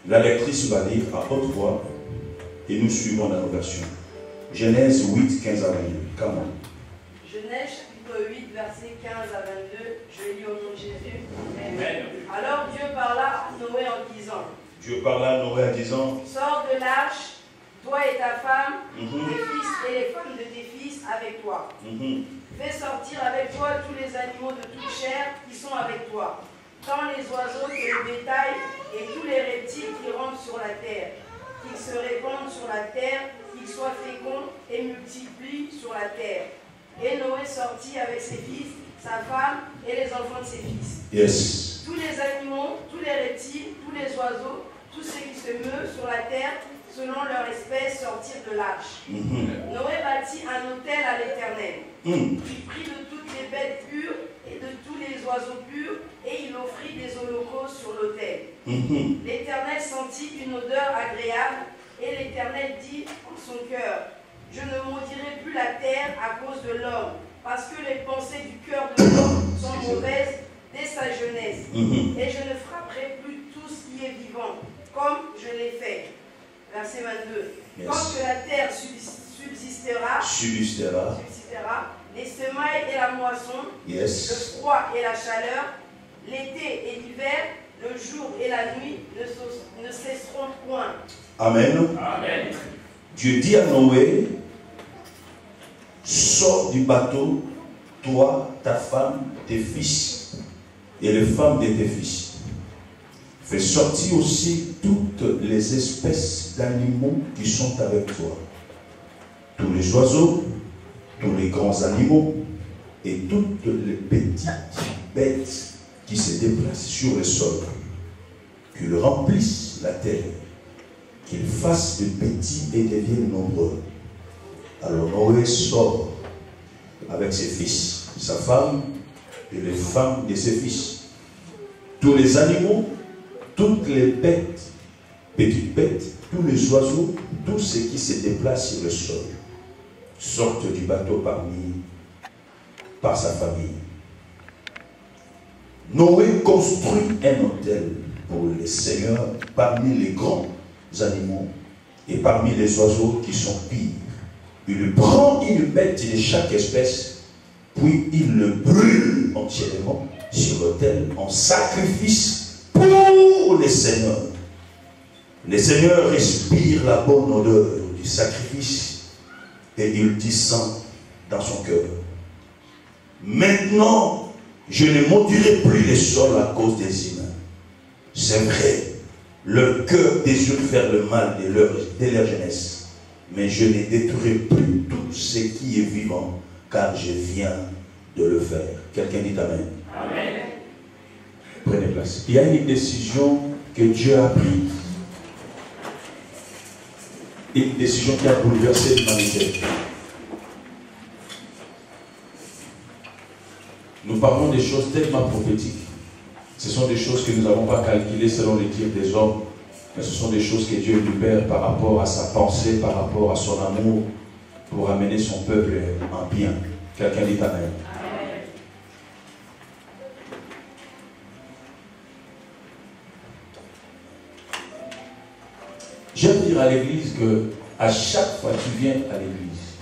La lectrice va lire à haute voix et nous suivons dans nos versions. Genèse 8, 15 à 22. Comment? Genèse chapitre 8, versets 15 à 22. Je lis au nom de Jésus. Amen. Alors Dieu parla à Noé en disant. Dieu parla à Noé en disant. Sors de l'arche, toi et ta femme, tes fils et les femmes de tes fils avec toi. Fais sortir avec toi tous les animaux de toute chair qui sont avec toi, tant les oiseaux que le bétail et tous les reptiles qui rampent sur la terre, qu'ils se répandent sur la terre, qu'ils soient féconds et multiplient sur la terre. Et Noé sortit avec ses fils, sa femme et les enfants de ses fils. Yes. Tous les animaux, tous les reptiles, tous les oiseaux, tous ceux qui se meuvent sur la terre, selon leur espèce, sortirent de l'arche. Noé bâtit un autel à l'Éternel. Il prit de toutes les bêtes pures et de tous les oiseaux purs, et il offrit des holocaustes sur l'autel. L'Éternel sentit une odeur agréable, et l'Éternel dit en son cœur, je ne maudirai plus la terre à cause de l'homme, parce que les pensées du cœur de l'homme sont mauvaises dès sa jeunesse. Et je ne frapperai plus tout ce qui est vivant, comme je l'ai fait. Verset 22. Yes. Tant que la terre subsistera, les semailles et la moisson, yes. le froid et la chaleur, l'été et l'hiver, le jour et la nuit ne cesseront point. Amen. Amen. Dieu dit à Noé, sors du bateau, toi, ta femme, tes fils et les femmes de tes fils. Fais sortir aussi toutes les espèces d'animaux qui sont avec toi. Tous les oiseaux, tous les grands animaux et toutes les petites bêtes qui se déplacent sur le sol. Qu'ils remplissent la terre, qu'ils fassent de petits et deviennent nombreux. Alors Noé sort avec ses fils, sa femme et les femmes de ses fils. Tous les animaux, toutes les bêtes, petites bêtes, tous les oiseaux, tous ceux qui se déplacent sur le sol, sortent du bateau par sa famille. Noé construit un autel pour le Seigneur parmi les grands animaux et parmi les oiseaux qui sont pires. Il prend une bête de chaque espèce, puis il le brûle entièrement sur l'autel en sacrifice pour le Seigneur. Le Seigneur respire la bonne odeur du sacrifice et il descend dans son cœur. Maintenant, je ne maudirai plus le sol à cause des humains. C'est vrai, leur cœur désire faire le mal de leur jeunesse. Mais je ne détruirai plus tout ce qui est vivant, car je viens de le faire. Quelqu'un dit Amen. Amen. Prenez place. Il y a une décision que Dieu a prise. Une décision qui a bouleversé l'humanité. Nous parlons des choses tellement prophétiques. Ce sont des choses que nous n'avons pas calculées selon les dires des hommes. Mais ce sont des choses que Dieu libère par rapport à sa pensée, par rapport à son amour, pour amener son peuple en bien. Quelqu'un dit Amen. J'aime dire à l'église que à chaque fois que tu viens à l'église,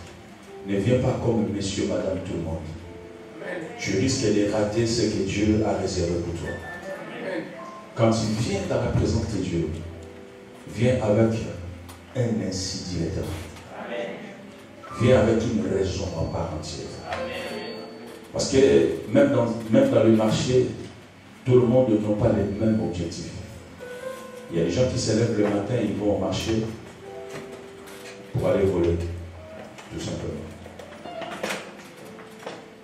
ne viens pas comme monsieur, madame, tout le monde. Tu risques de rater ce que Dieu a réservé pour toi. Quand tu viens à représenter Dieu, viens avec un ainsi dit l'Éternel. Viens avec une raison en part entière. Parce que même dans le marché, tout le monde n'a pas les mêmes objectifs. Il y a des gens qui se lèvent le matin, ils vont au marché pour aller voler, tout simplement.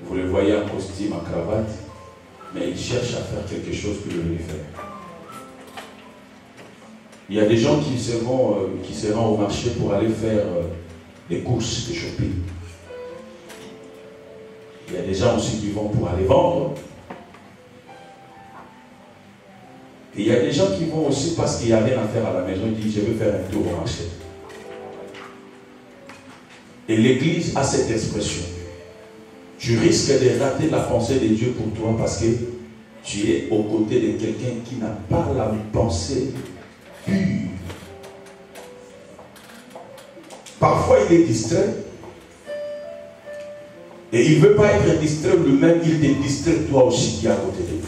Vous les voyez en costume, en cravate, mais ils cherchent à faire quelque chose que je vais faire. Il y a des gens qui se rendent au marché pour aller faire des courses, des shopping. Il y a des gens aussi qui vont pour aller vendre. Et il y a des gens qui vont aussi parce qu'il n'y a rien à faire à la maison, ils disent je veux faire un tour au marché. Et l'Église a cette expression. Tu risques de rater la pensée de Dieu pour toi parce que tu es aux côtés de quelqu'un qui n'a pas la pensée pur. Parfois, il est distrait. Et il ne veut pas être distrait lui-même, il te distrait toi aussi qui est à côté de lui.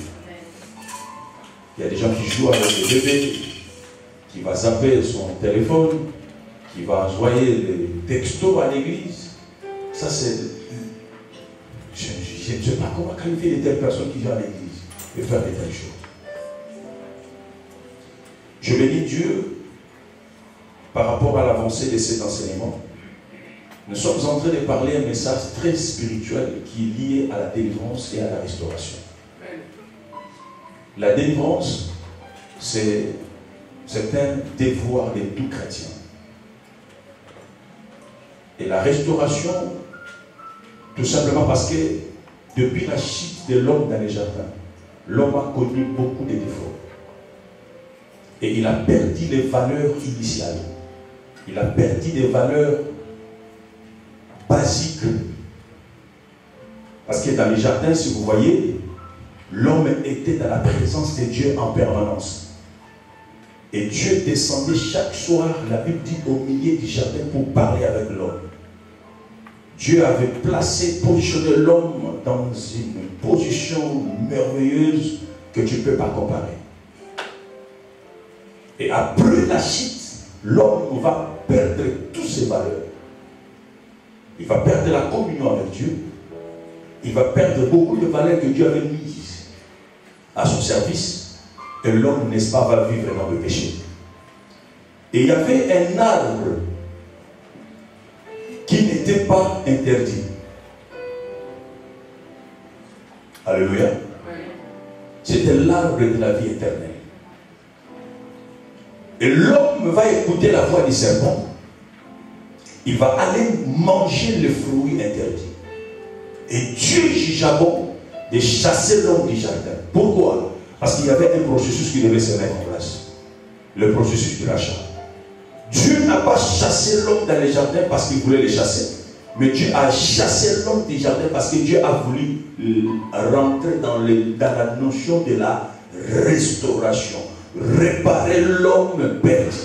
Il y a des gens qui jouent avec le bébé, qui va zapper son téléphone, qui va envoyer des textos à l'église. Ça, c'est... Je ne sais pas comment qualifier de telles personnes qui viennent à l'église et faire de telles choses. Je bénis Dieu par rapport à l'avancée de cet enseignement. Nous sommes en train de parler un message très spirituel qui est lié à la délivrance et à la restauration. La délivrance, c'est un devoir de tout chrétien. Et la restauration, tout simplement parce que depuis la chute de l'homme dans les jardins, l'homme a connu beaucoup de défauts. Et il a perdu les valeurs initiales. Il a perdu des valeurs basiques. Parce que dans les jardins, si vous voyez, l'homme était dans la présence de Dieu en permanence. Et Dieu descendait chaque soir, la Bible dit, au milieu du jardin pour parler avec l'homme. Dieu avait positionné l'homme dans une position merveilleuse que tu ne peux pas comparer. Et après la chute, l'homme va perdre toutes ses valeurs. Il va perdre la communion avec Dieu. Il va perdre beaucoup de valeurs que Dieu avait mises à son service. Et l'homme, n'est-ce pas, va vivre dans le péché. Et il y avait un arbre qui n'était pas interdit. Alléluia. C'était l'arbre de la vie éternelle. Et l'homme va écouter la voix du serpent. Il va aller manger les fruits interdits. Et Dieu jugea bon de chasser l'homme du jardin. Pourquoi? Parce qu'il y avait un processus qui devait se mettre en place. Le processus du rachat. Dieu n'a pas chassé l'homme dans les jardins parce qu'il voulait les chasser. Mais Dieu a chassé l'homme du jardin parce que Dieu a voulu rentrer dans la notion de la restauration. Réparer l'homme perdu.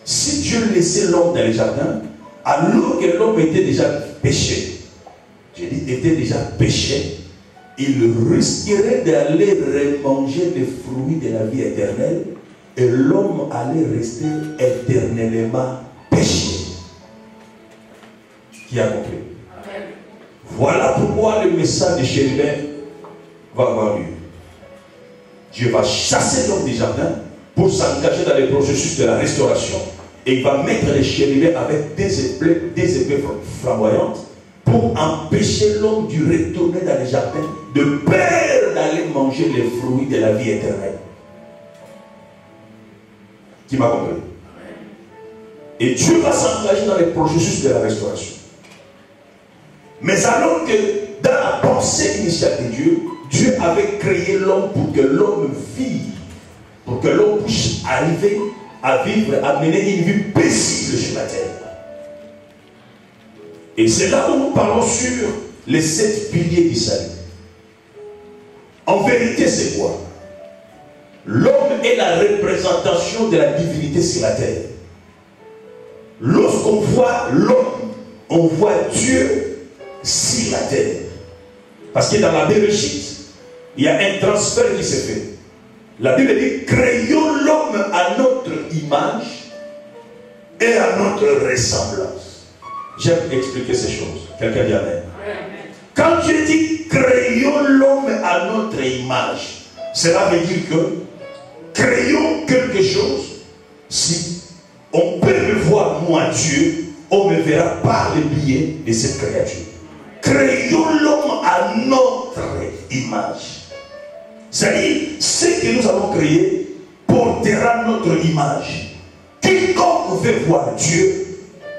Si Dieu laissait l'homme dans les jardins, alors que l'homme était déjà péché, j'ai dit était déjà péché, il risquerait d'aller remanger les fruits de la vie éternelle et l'homme allait rester éternellement péché. Qui a compris? Amen. Voilà pourquoi le message de chérubin va avoir lieu. Dieu va chasser l'homme du jardin pour s'engager dans le processus de la restauration. Et il va mettre les chérubins avec des épées flamboyantes pour empêcher l'homme de retourner dans les jardins de peur d'aller manger les fruits de la vie éternelle. Qui m'a compris? Et Dieu va s'engager dans le processus de la restauration. Mais alors que dans la pensée initiale de Dieu, Dieu avait créé l'homme pour que l'homme vive, pour que l'homme puisse arriver à vivre, à mener une vie paisible sur la terre. Et c'est là où nous parlons sur les 7 piliers du salut. En vérité, c'est quoi? L'homme est la représentation de la divinité sur la terre. Lorsqu'on voit l'homme, on voit Dieu sur la terre. Parce que dans la Bereshit, il y a un transfert qui s'est fait. La Bible dit, créons l'homme à notre image et à notre ressemblance. J'aime expliquer ces choses. Quelqu'un dit Amen. Quand Dieu dit, créons l'homme à notre image, cela veut dire que créons quelque chose. Si on peut me voir, moi, Dieu, on me verra par le biais de cette créature. Créons l'homme à notre image. C'est-à-dire, ce que nous avons créé portera notre image. Quiconque veut voir Dieu,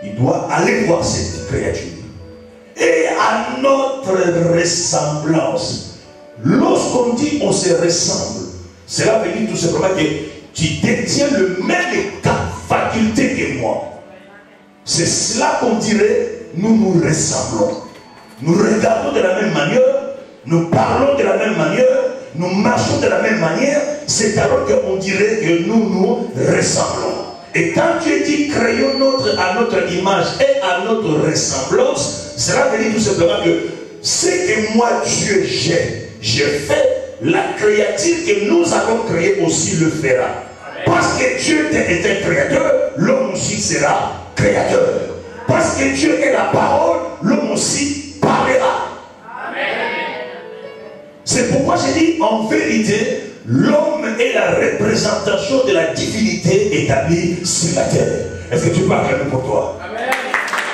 il doit aller voir cette créature. Et à notre ressemblance. Lorsqu'on dit on se ressemble, cela veut dire tout simplement que tu détiens le même faculté que moi. C'est cela qu'on dirait, nous nous ressemblons. Nous regardons de la même manière, nous parlons de la même manière, nous marchons de la même manière, c'est alors qu'on dirait que nous nous ressemblons. Et quand Dieu dit créons à notre image et à notre ressemblance, cela veut dire tout simplement que ce que moi Dieu j'ai fait, la créature que nous allons créer aussi le fera. Parce que Dieu est un créateur, l'homme aussi sera créateur. Parce que Dieu est la parole, l'homme aussi parlera. C'est pourquoi j'ai dit en vérité, l'homme est la représentation de la divinité établie sur la terre. Est-ce que tu peux acclamer pour toi? Amen.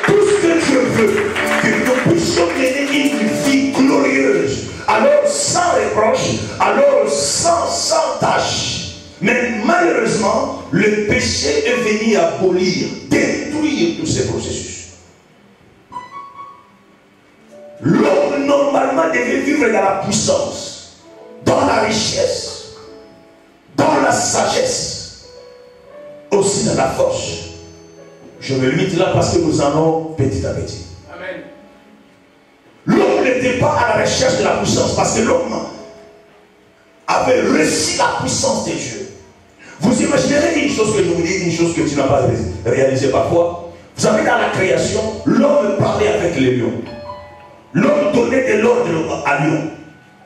Tout ce que je veux, que nous puissions mener une vie glorieuse, alors sans reproche, alors sans tâche. Mais malheureusement, le péché est venu abolir, détruire tous ces processus. L'homme normalement devait vivre dans la puissance, dans la richesse, dans la sagesse, aussi dans la force. Je me limite là parce que nous allons petit à petit. Amen. L'homme n'était pas à la recherche de la puissance parce que l'homme avait reçu la puissance de Dieu. Vous imaginerez une chose que je vous dis, une chose que tu n'as pas réalisée parfois. Vous savez, dans la création, l'homme parlait avec les lions. L'homme donnait de l'ordre à lion.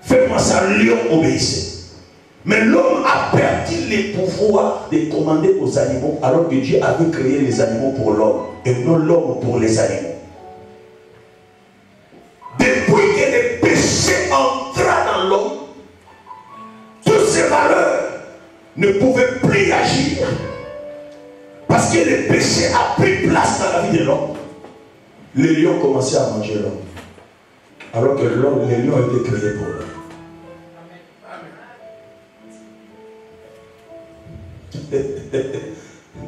Fais-moi ça, lion obéissait. Mais l'homme a perdu les pouvoirs de commander aux animaux alors que Dieu avait créé les animaux pour l'homme et non l'homme pour les animaux. Depuis que le péché entra dans l'homme, toutes ces valeurs ne pouvaient plus agir parce que le péché a pris place dans la vie de l'homme. Les lions commençaient à manger l'homme alors que les lions étaient créés pour l'homme.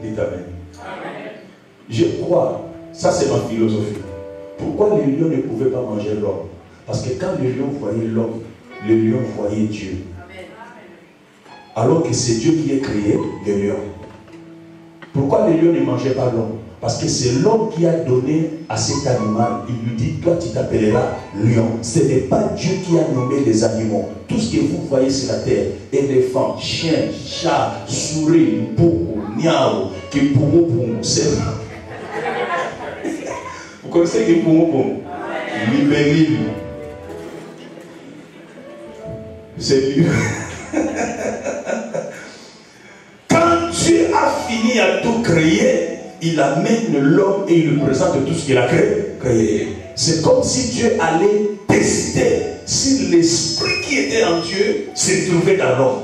Dites Amen. Amen. Je crois, ça c'est ma philosophie. Pourquoi les lions ne pouvaient pas manger l'homme? Parce que quand les lions voyaient l'homme, les lions voyaient Dieu. Amen. Alors que c'est Dieu qui a créé les lions. Pourquoi les lions ne mangeaient pas l'homme? Parce que c'est l'homme qui a donné à cet animal. Il lui dit, toi tu t'appelleras lion. Ce n'est pas Dieu qui a nommé les animaux. Tout ce que vous voyez sur la terre, éléphant, chien, chat, souris, poukou, niao, kipoumou, c'est... Vous connaissez kipoumou? Libéril. C'est lui. Quand Dieu a fini à tout créer, il amène l'homme et il lui présente tout ce qu'il a créé. C'est comme si Dieu allait tester si l'esprit qui était en Dieu se trouvait dans l'homme.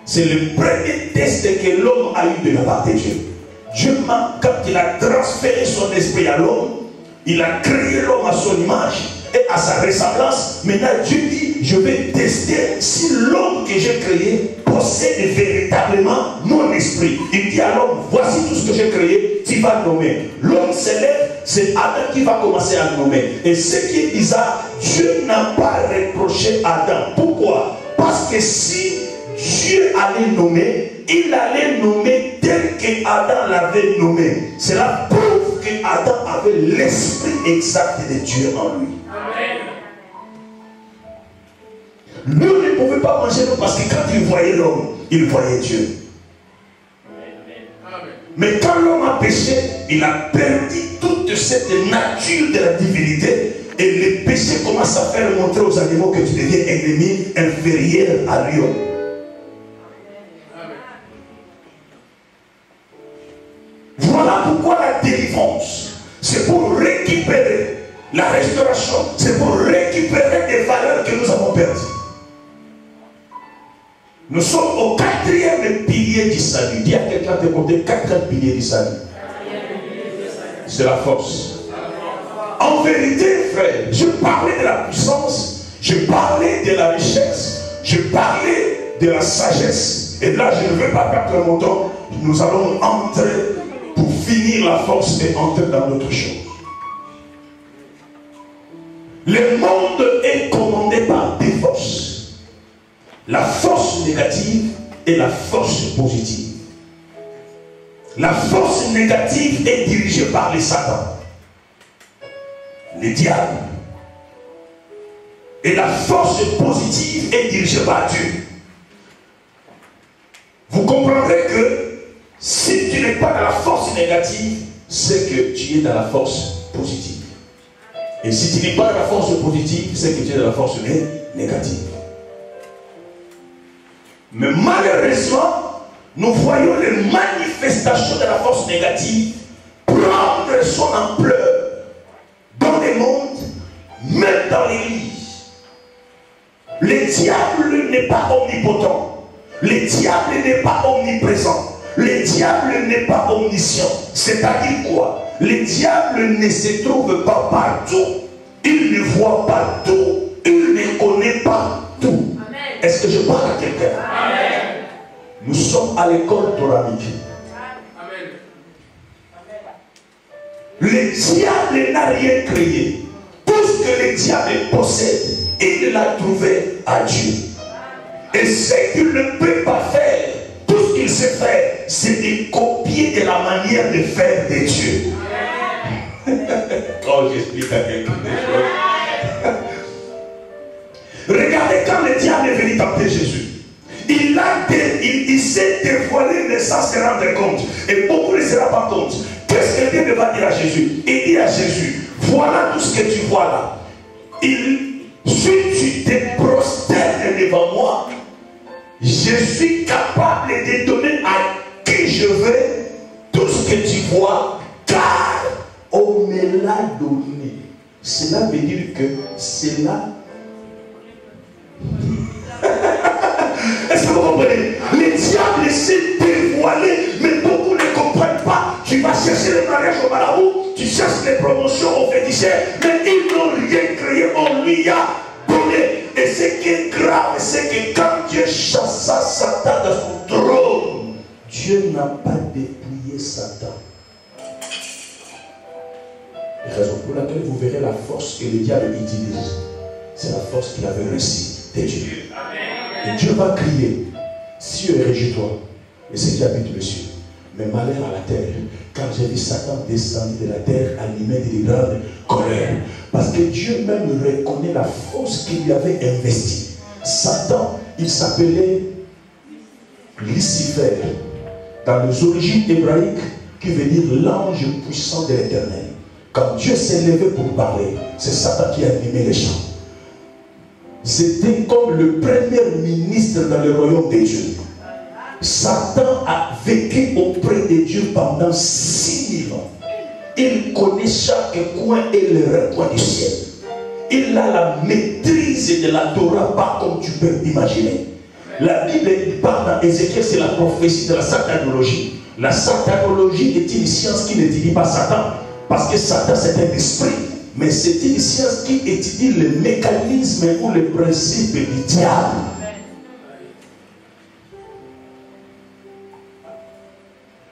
C'est le premier test que l'homme a eu de la part de Dieu. Dieu, quand il a transféré son esprit à l'homme, il a créé l'homme à son image et à sa ressemblance. Maintenant Dieu dit, je vais tester si l'homme que j'ai créé possède véritablement mon esprit. Il dit à l'homme, voici tout ce que j'ai créé, tu vas nommer. L'homme s'élève, c'est Adam qui va commencer à nommer. Et ce qui est bizarre, Dieu n'a pas reproché Adam. Pourquoi? Parce que si Dieu allait nommer, il allait nommer tel que Adam l'avait nommé. Cela prouve que Adam avait l'esprit exact de Dieu en lui. Amen. L'homme ne pouvait pas manger l'homme parce que quand il voyait l'homme, il voyait Dieu. Amen. Mais quand l'homme a péché, il a perdu toute cette nature de la divinité. Et le péché commence à faire montrer aux animaux que tu deviens ennemi inférieur à lui. Voilà pourquoi la délivrance, c'est pour récupérer la restauration, c'est pour récupérer des valeurs que nous avons perdues. Nous sommes au 4e pilier du salut. Dis à quelqu'un de côté, 4e pilier du salut. C'est la force. En vérité, frère, je parlais de la puissance, je parlais de la richesse, je parlais de la sagesse. Et là, je ne veux pas perdre mon temps. Nous allons entrer pour finir la force et entrer dans d'autres choses. Le monde est commandé par des forces. La force négative et la force positive. La force négative est dirigée par les satans, les diables. Et la force positive est dirigée par Dieu. Vous comprendrez que si tu n'es pas dans la force négative, c'est que tu es dans la force positive. Et si tu n'es pas dans la force positive, c'est que tu es dans la force négative. Mais malheureusement, nous voyons les manifestations de la force négative prendre son ampleur dans le monde, même dans l'église. Le diable n'est pas omnipotent. Le diable n'est pas omniprésent. Le diable n'est pas omniscient. C'est-à-dire quoi? Le diable ne se trouve pas partout. Il ne voit pas tout. Il ne connaît pas tout. Est-ce que je parle à quelqu'un? Nous sommes à l'école toranique. Le diable n'a rien créé. Tout ce que le diable possède, il l'a trouvé à Dieu. Et ce qu'il ne peut pas faire, tout ce qu'il sait faire, c'est de copier de la manière de faire de Dieu. Quand j'explique à quelqu'un des choses. Regardez quand le diable est venu tenter Jésus. Il s'est dévoilé mais sans se rendre compte. Et beaucoup ne se rendent pas compte. Qu'est-ce que Dieu va dire à Jésus? Il dit à Jésus, voilà tout ce que tu vois là. Si tu te prosternes devant moi, je suis capable de donner à qui je veux tout ce que tu vois, car on me l'a donné. Cela veut dire que cela... Est-ce que vous comprenez? Le diable s'est dévoilé, mais beaucoup ne comprennent pas. Tu vas chercher le mariage au marabout, tu cherches les promotions aux féticheurs, mais ils n'ont rien créé, on lui a donné. Et ce qui est grave, c'est que quand Dieu chassa Satan de son trône, Dieu n'a pas dépouillé Satan. La raison pour laquelle vous verrez la force que le diable utilise, c'est la force qu'il avait reçue de Dieu. Et Dieu va crier, cieux et réjouis-toi, et ce qui habite le ciel. Mais malheur à la terre, quand j'ai vu Satan descendre de la terre animé de grande colère. Parce que Dieu même reconnaît la force qu'il lui avait investie. Satan, il s'appelait Lucifer, dans les origines hébraïques, qui veut dire l'ange puissant de l'Éternel. Quand Dieu s'est levé pour parler, c'est Satan qui a animé les chants. C'était comme le premier ministre dans le royaume de Dieu. Satan a vécu auprès de Dieu pendant 6000 ans. Il connaît chaque coin et le recoin du ciel. Il a la maîtrise de la Torah, pas comme tu peux imaginer. La Bible parle dans Ézéchiel, c'est la prophétie de la satanologie. La satanologie est une science qui n'étudie pas Satan, parce que Satan c'est un esprit. Mais c'est une science qui étudie le mécanisme ou le principe du diable.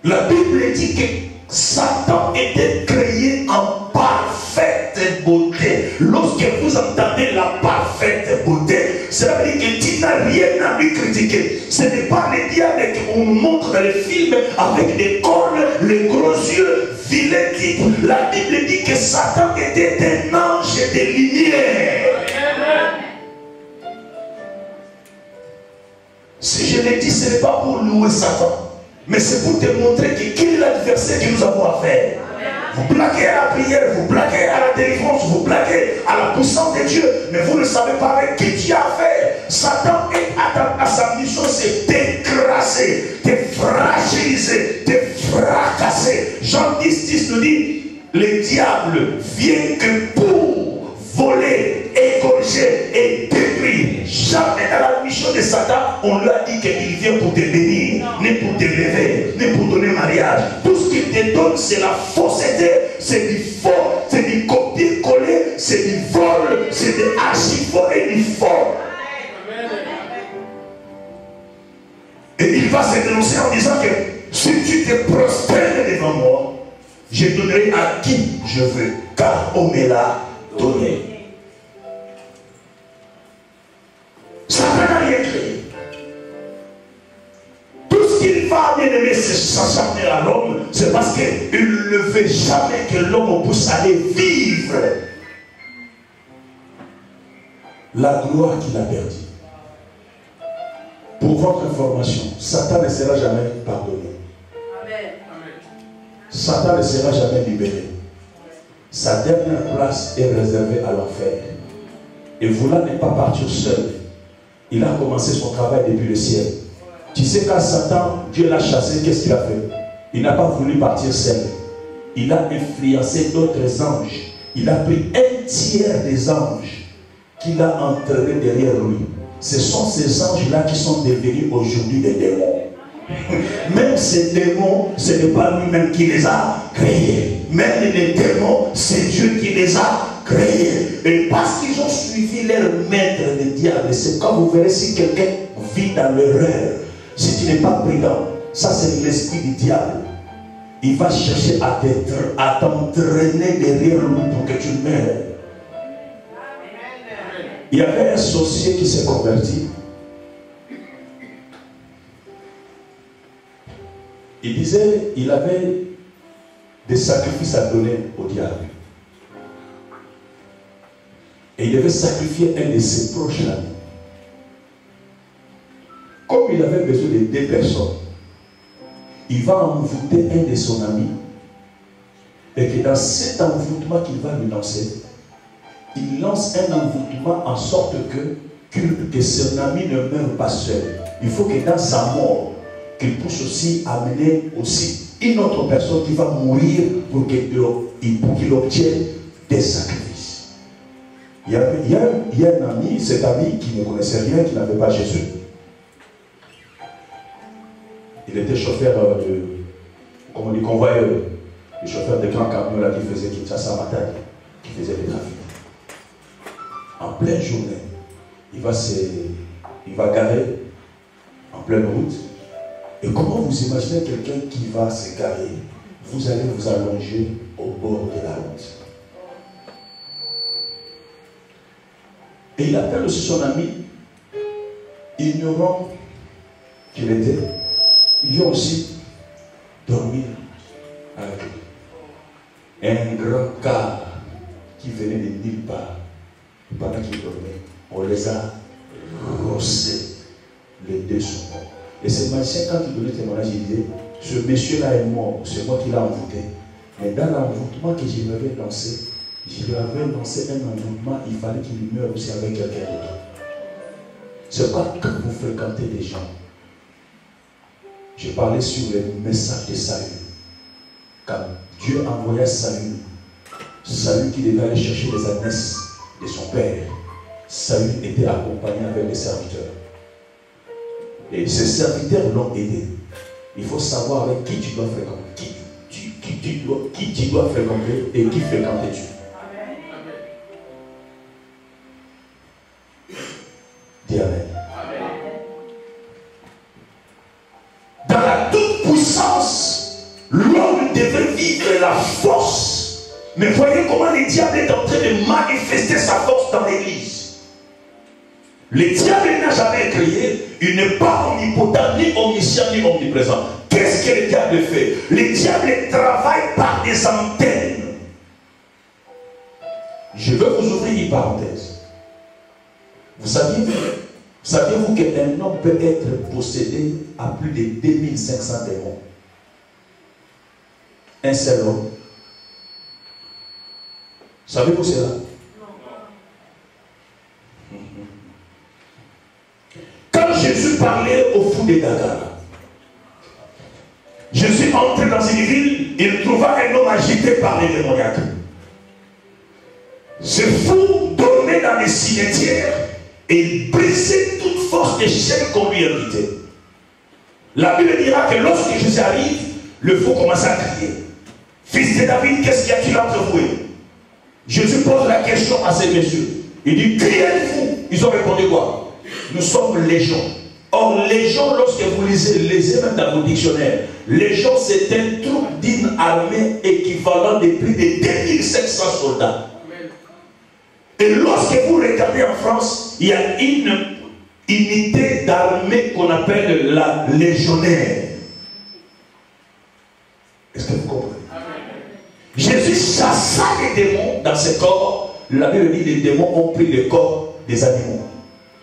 La Bible dit que Satan était créé en parfaite beauté. Lorsque vous entendez la parfaite beauté, cela veut dire que tu n'as rien à lui critiquer. Ce n'est pas le diable qu'on nous montre dans les films avec des cornes, les gros yeux, vilain type. La Bible dit que Satan était un ange de lumière. Si je le dis, ce n'est pas pour louer Satan, mais c'est pour te montrer que quel est l'adversaire que nous avons à faire. Vous blaguez à la prière, vous blaguez à la délivrance, vous blaguez à la puissance de Dieu, mais vous ne savez pas avec qui tu as affaire. Satan est à sa mission, c'est t'écraser, te fragiliser, te fracasser. Jean 10 nous dit, le diable vient que pour voler, égorger et détruire. Jamais dans la mission de Satan, on lui a dit qu'il vient pour te bénir, ni pour te lever, ni pour donner mariage. Tout ce qu'il te donne, c'est la fausseté, c'est du faux, c'est du copier-coller, c'est du vol, c'est de archifaux et du faux. Et il va se dénoncer en disant que si tu te prosternes devant moi, je donnerai à qui je veux, car on me l'a donné. Satan n'a rien créé. Tout ce qu'il va bien aimer, c'est s'acharner à l'homme, c'est parce qu'il ne veut jamais que l'homme puisse aller vivre. la gloire qu'il a perdue. Pour votre information, Satan ne sera jamais pardonné. Amen. Satan ne sera jamais libéré. Sa dernière place est réservée à l'enfer. Et voilà n'est pas partir seul. Il a commencé son travail depuis le ciel. Tu sais, quand Satan, Dieu l'a chassé, qu'est-ce qu'il a fait? Il n'a pas voulu partir seul. Il a influencé d'autres anges. Il a pris un tiers des anges qu'il a entraînés derrière lui. Ce sont ces anges-là qui sont devenus aujourd'hui des démons. Même ces démons, ce n'est pas lui-même qui les a créés. Même les démons, c'est Dieu qui les a créés. Et parce qu'ils ont suivi leur maître, le diable, c'est quand vous verrez si quelqu'un vit dans l'erreur, si tu n'es pas prudent, ça c'est l'esprit du diable. Il va chercher à t'entraîner derrière lui pour que tu meurs. Il y avait un sorcier qui s'est converti. Il disait, il avait des sacrifices à donner au diable. Et il devait sacrifier un de ses proches amis. Comme il avait besoin de 2 personnes, il va envoûter un de son ami. Et que dans cet envoûtement qu'il va lui lancer, il lance un envoûtement en sorte que son ami ne meure pas seul. Il faut que dans sa mort, qu'il puisse aussi amener aussi une autre personne qui va mourir pour qu'il obtienne des sacrifices. Il y a un ami, cet ami qui ne connaissait rien, qui n'avait pas Jésus. Il était chauffeur de convoyeur, le chauffeur de grands camions là qui faisait Kinshasa Matadi, qui faisait des trafics. En pleine journée, il va garer en pleine route. Et comment vous imaginez quelqu'un qui va se garer? Vous allez vous allonger au bord de la route. Et il appelle aussi son ami, ignorant qu'il était. Il vient aussi dormir avec lui. Un grand car qui venait de nulle part. Pendant qu'il dormait, on les a rossés. Les 2 sont morts. Et ce magicien, quand il donnait témoignage, il disait, ce monsieur-là est mort, c'est moi qui l'ai envoûté. Mais dans l'envoûtement que je lui avais lancé, je lui avais lancé un envoûtement, il fallait qu'il meure aussi avec quelqu'un d'autre. C'est pas quand vous fréquentez des gens. Je parlais sur le message de salut. Quand Dieu envoyait Saül qui devait aller chercher les ânesses de son père, Saül était accompagné avec les serviteurs. Et ces serviteurs l'ont aidé. Il faut savoir avec qui tu dois fréquenter, qui tu dois fréquenter et qui fréquentes-tu. Dis Amen. Dans la toute puissance, l'homme devait vivre la force. Mais voyez comment le diable est en train de manifester sa force dans l'église. Le diable n'a jamais créé, il n'est pas omnipotent, ni omniscient, ni omniprésent. Qu'est-ce que le diable fait? Le diable travaille par des antennes. Je veux vous ouvrir une parenthèse. Vous saviez-vous qu'un homme peut être possédé à plus de 2500 démons? Un seul homme. Savez-vous cela? Quand Jésus parlait au fou des Gadara, Jésus entré dans une ville, il trouva un homme agité par les démoniaques. Ce fou dormait dans les cimetières et il brisait toute force de chaîne qu'on lui invitait. La Bible dira que lorsque Jésus arrive, le fou commence à crier. Fils de David, qu'est-ce qu'il y a-t-il entre vous? Jésus pose la question à ces messieurs. Il dit, qui êtes-vous? Ils ont répondu quoi? Nous sommes légion. Or, légion, lorsque vous lisez même dans vos dictionnaires, légion c'est un troupe d'une armée équivalent de plus de 2500 soldats. Et lorsque vous regardez en France, il y a une unité d'armée qu'on appelle la légionnaire. Est-ce que vous comprenez? Jésus chassa les démons dans ses corps. La Bible dit que les démons ont pris le corps des animaux.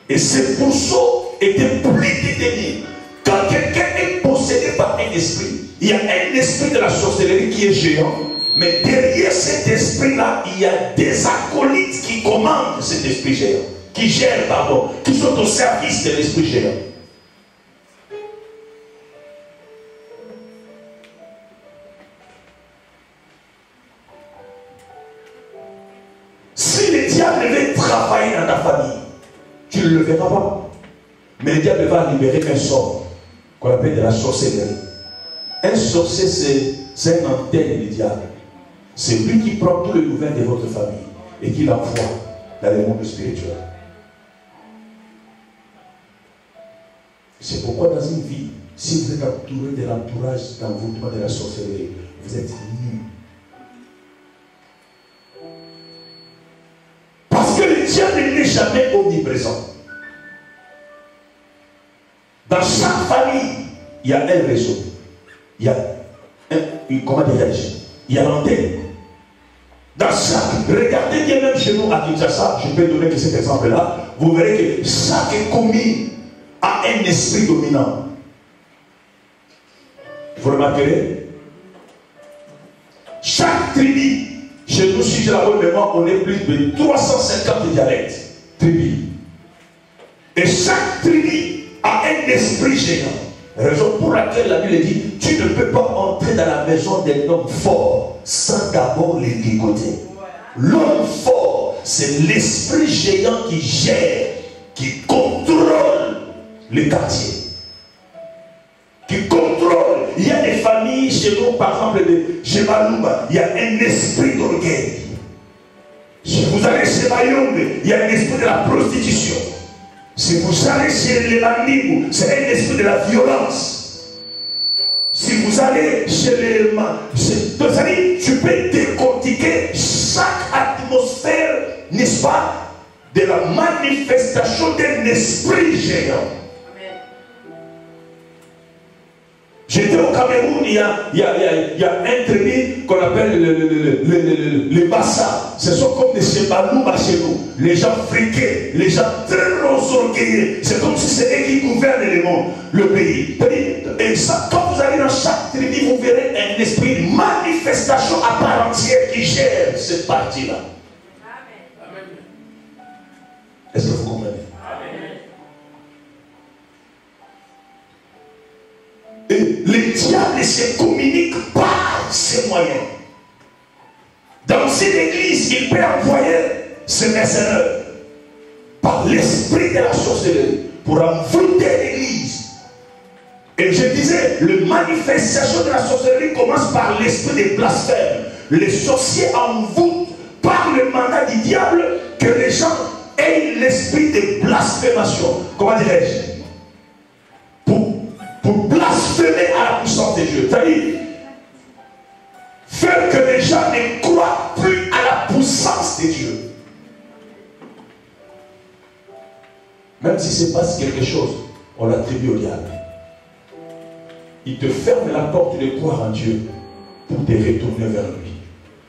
Et ces pourceaux étaient plus déterminés. Quand quelqu'un est possédé par un esprit, il y a un esprit de la sorcellerie qui est géant, mais derrière cet esprit-là, il y a des acolytes qui commandent cet esprit géant, qui gèrent, pardon, qui sont au service de l'esprit géant. Si le diable veut travailler dans ta famille, tu ne le verras pas. Mais le diable va libérer un sort qu'on appelle de la sorcellerie. Un sorcier, c'est un antenne du diable. C'est lui qui prend tous les nouvelles de votre famille et qui l'envoie dans le monde spirituel. C'est pourquoi dans une vie, si vous êtes entouré de l'entourage d'envoûtement de la sorcellerie, vous êtes nul. Parce que le diable n'est jamais omniprésent. Dans chaque famille, il y a un réseau. Il y a comment dirais-je? Il y a l'antenne. Dans chaque, regardez bien même chez nous à Kinshasa, je peux donner que cet exemple-là, vous verrez que chaque commune a un esprit dominant. Vous remarquerez? Chaque tribu, chez nous, si j'ai la bonne mémoire, on est plus de 350 dialectes. Tribus. Et chaque tribu a un esprit géant. Raison pour laquelle la Bible dit, tu ne peux pas entrer dans la maison d'un homme fort sans d'abord les ligoter. L'homme fort, c'est l'esprit géant qui gère, qui contrôle les quartiers. Qui contrôle. Il y a des familles chez nous, par exemple, chez Malumba, il y a un esprit d'orgueil. Si vous allez chez Mayombe, il y a un esprit de la prostitution. Si vous allez chez les Landibou, c'est un esprit de la violence. Si vous allez chez les... tu peux décortiquer chaque atmosphère, n'est-ce pas, de la manifestation d'un esprit géant. J'étais au Cameroun, il y a un tribu qu'on appelle les Bassa. Ce sont comme des Chebalouba chez nous. Les gens friqués, les gens très orgueilleux. C'est comme si c'est eux qui gouvernent le pays. Et ça, quand vous allez dans chaque tribu, vous verrez un esprit de manifestation à part entière qui gère cette partie-là. Est-ce que vous comprenez? Et le diable se communique par ses moyens. Dans cette église, il peut envoyer ses mercenaires par l'esprit de la sorcellerie pour envoûter l'église. Et je disais, la manifestation de la sorcellerie commence par l'esprit des blasphèmes. Les sorciers envoûtent par le mandat du diable que les gens aient l'esprit de blasphémation. Comment dirais-je? Pour blasphémer à la puissance de Dieu. C'est-à-dire, faire que les gens ne croient plus à la puissance de Dieu. Même si se passe quelque chose, on l'attribue au diable. Il te ferme la porte de croire en Dieu pour te retourner vers lui.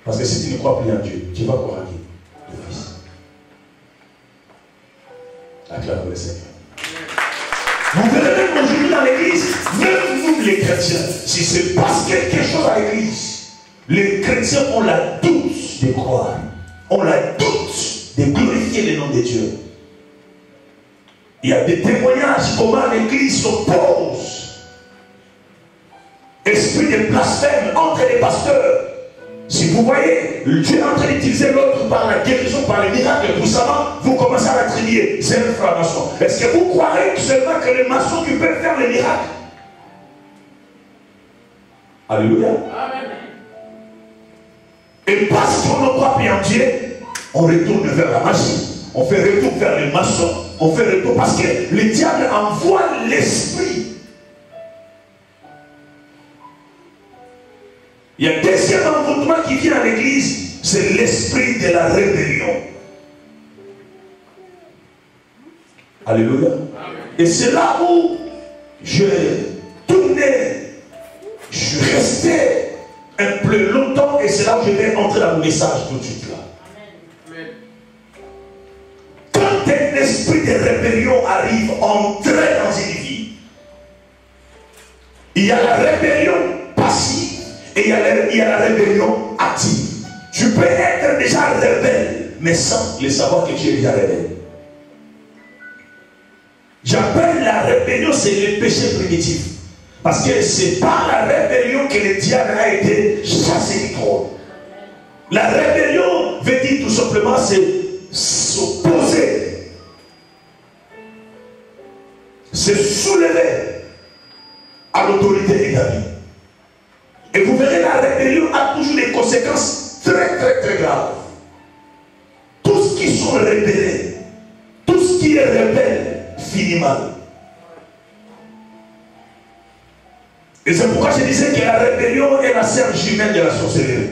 Parce que si tu ne crois plus en Dieu, tu vas croire en qui? Le Fils. Acclame le Seigneur. Vous verrez même aujourd'hui dans l'église, même nous les chrétiens, si se passe quelque chose à l'église, les chrétiens ont la doute de croire, ont la doute de glorifier le nom de Dieu. Il y a des témoignages comment l'église s'oppose. Esprit de blasphème entre les pasteurs. Si vous voyez, Dieu est en train d'utiliser l'autre par la guérison, par les miracles, tout ça, vous commencez à l'attribuer. C'est un franc-maçon. Est-ce que vous croirez seulement que les maçons qui peuvent faire les miracles? Alléluia. Amen. Et parce qu'on ne croit plus en Dieu, on retourne vers la magie. On fait retour vers les maçons. On fait retour parce que le diable envoie l'esprit. Il y a un deuxième envoûtement qui vient à l'église, c'est l'esprit de la rébellion. Alléluia. Et c'est là où je tournais, je suis resté un peu longtemps et c'est là où je vais entrer dans le message tout de suite là. Quand un arrive entrer dans une vie, il y a la rébellion passive et il y a la rébellion active. Tu peux être déjà rebelle, mais sans le savoir que tu es déjà rebelle. J'appelle la rébellion, c'est le péché primitif. Parce que c'est par la rébellion que le diable a été chassé du trône. La rébellion veut dire tout simplement c'est s'opposer. Se soulever à l'autorité établie. Et vous verrez, la rébellion a toujours des conséquences très très très graves. Tous qui sont rebellés, tout ce qui est rebelle finit mal. Et c'est pourquoi je disais que la rébellion est la sœur jumelle de la sorcellerie.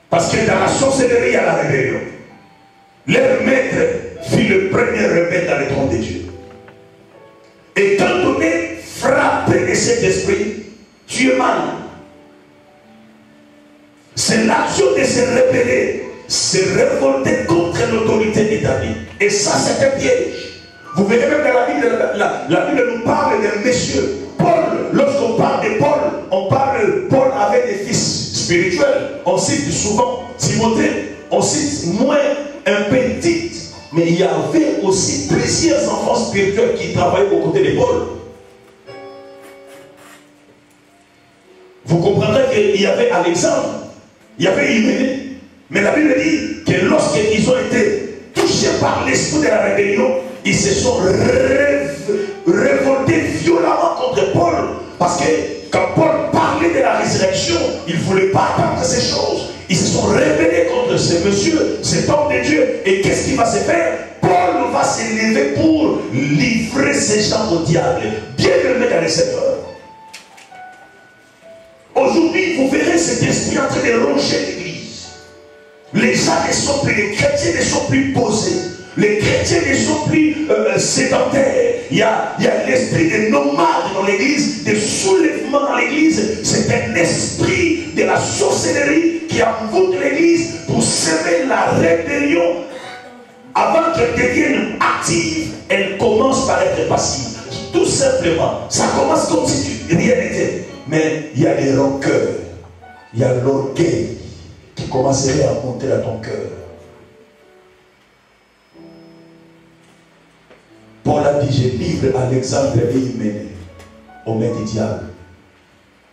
Parce que dans la sorcellerie, il y a la rébellion. Leur maître fut le premier rebelle dans le trône de Dieu. Et quand on est frappé de cet esprit, tu es mal. C'est l'action de se rebeller, se révolter contre l'autorité établie. Et ça, c'est un piège. Vous verrez même dans la Bible, la Bible nous parle d'un monsieur. Paul, lorsqu'on parle de Paul, on parle, Paul avait des fils spirituels. On cite souvent Timothée, on cite moins un petit. Mais il y avait aussi plusieurs enfants spirituels qui travaillaient aux côtés de Paul. Vous comprendrez qu'il y avait Alexandre, il y avait Hyménée. Mais la Bible dit que lorsqu'ils ont été touchés par l'esprit de la rébellion, ils se sont révoltés violemment contre Paul. Parce que quand Paul parlait de la résurrection, il ne voulait pas attendre ces choses. Ils se sont rebellés contre ce monsieur, cet homme de Dieu. Et qu'est-ce qui va se faire? Paul va se lever pour livrer ces gens au diable. Bien aimé dans les Seigneurs. Aujourd'hui, vous verrez cet esprit en train de ronger l'église. Les gens ne sont plus, les chrétiens ne sont plus posés. Les chrétiens ne sont plus sédentaires. Il y a l'esprit de nomade dans l'église, de soulèvement dans l'église. C'est un esprit de la sorcellerie qui envoûte l'église pour semer la rébellion. Avant qu'elle devienne active, elle commence par être passive. Tout simplement. Ça commence comme si rien n'était. Mais il y a des rancœurs. Il y a l'orgueil qui commencerait à monter à ton cœur. Paul a dit, je livre Alexandre et Hyménée aux mains du diable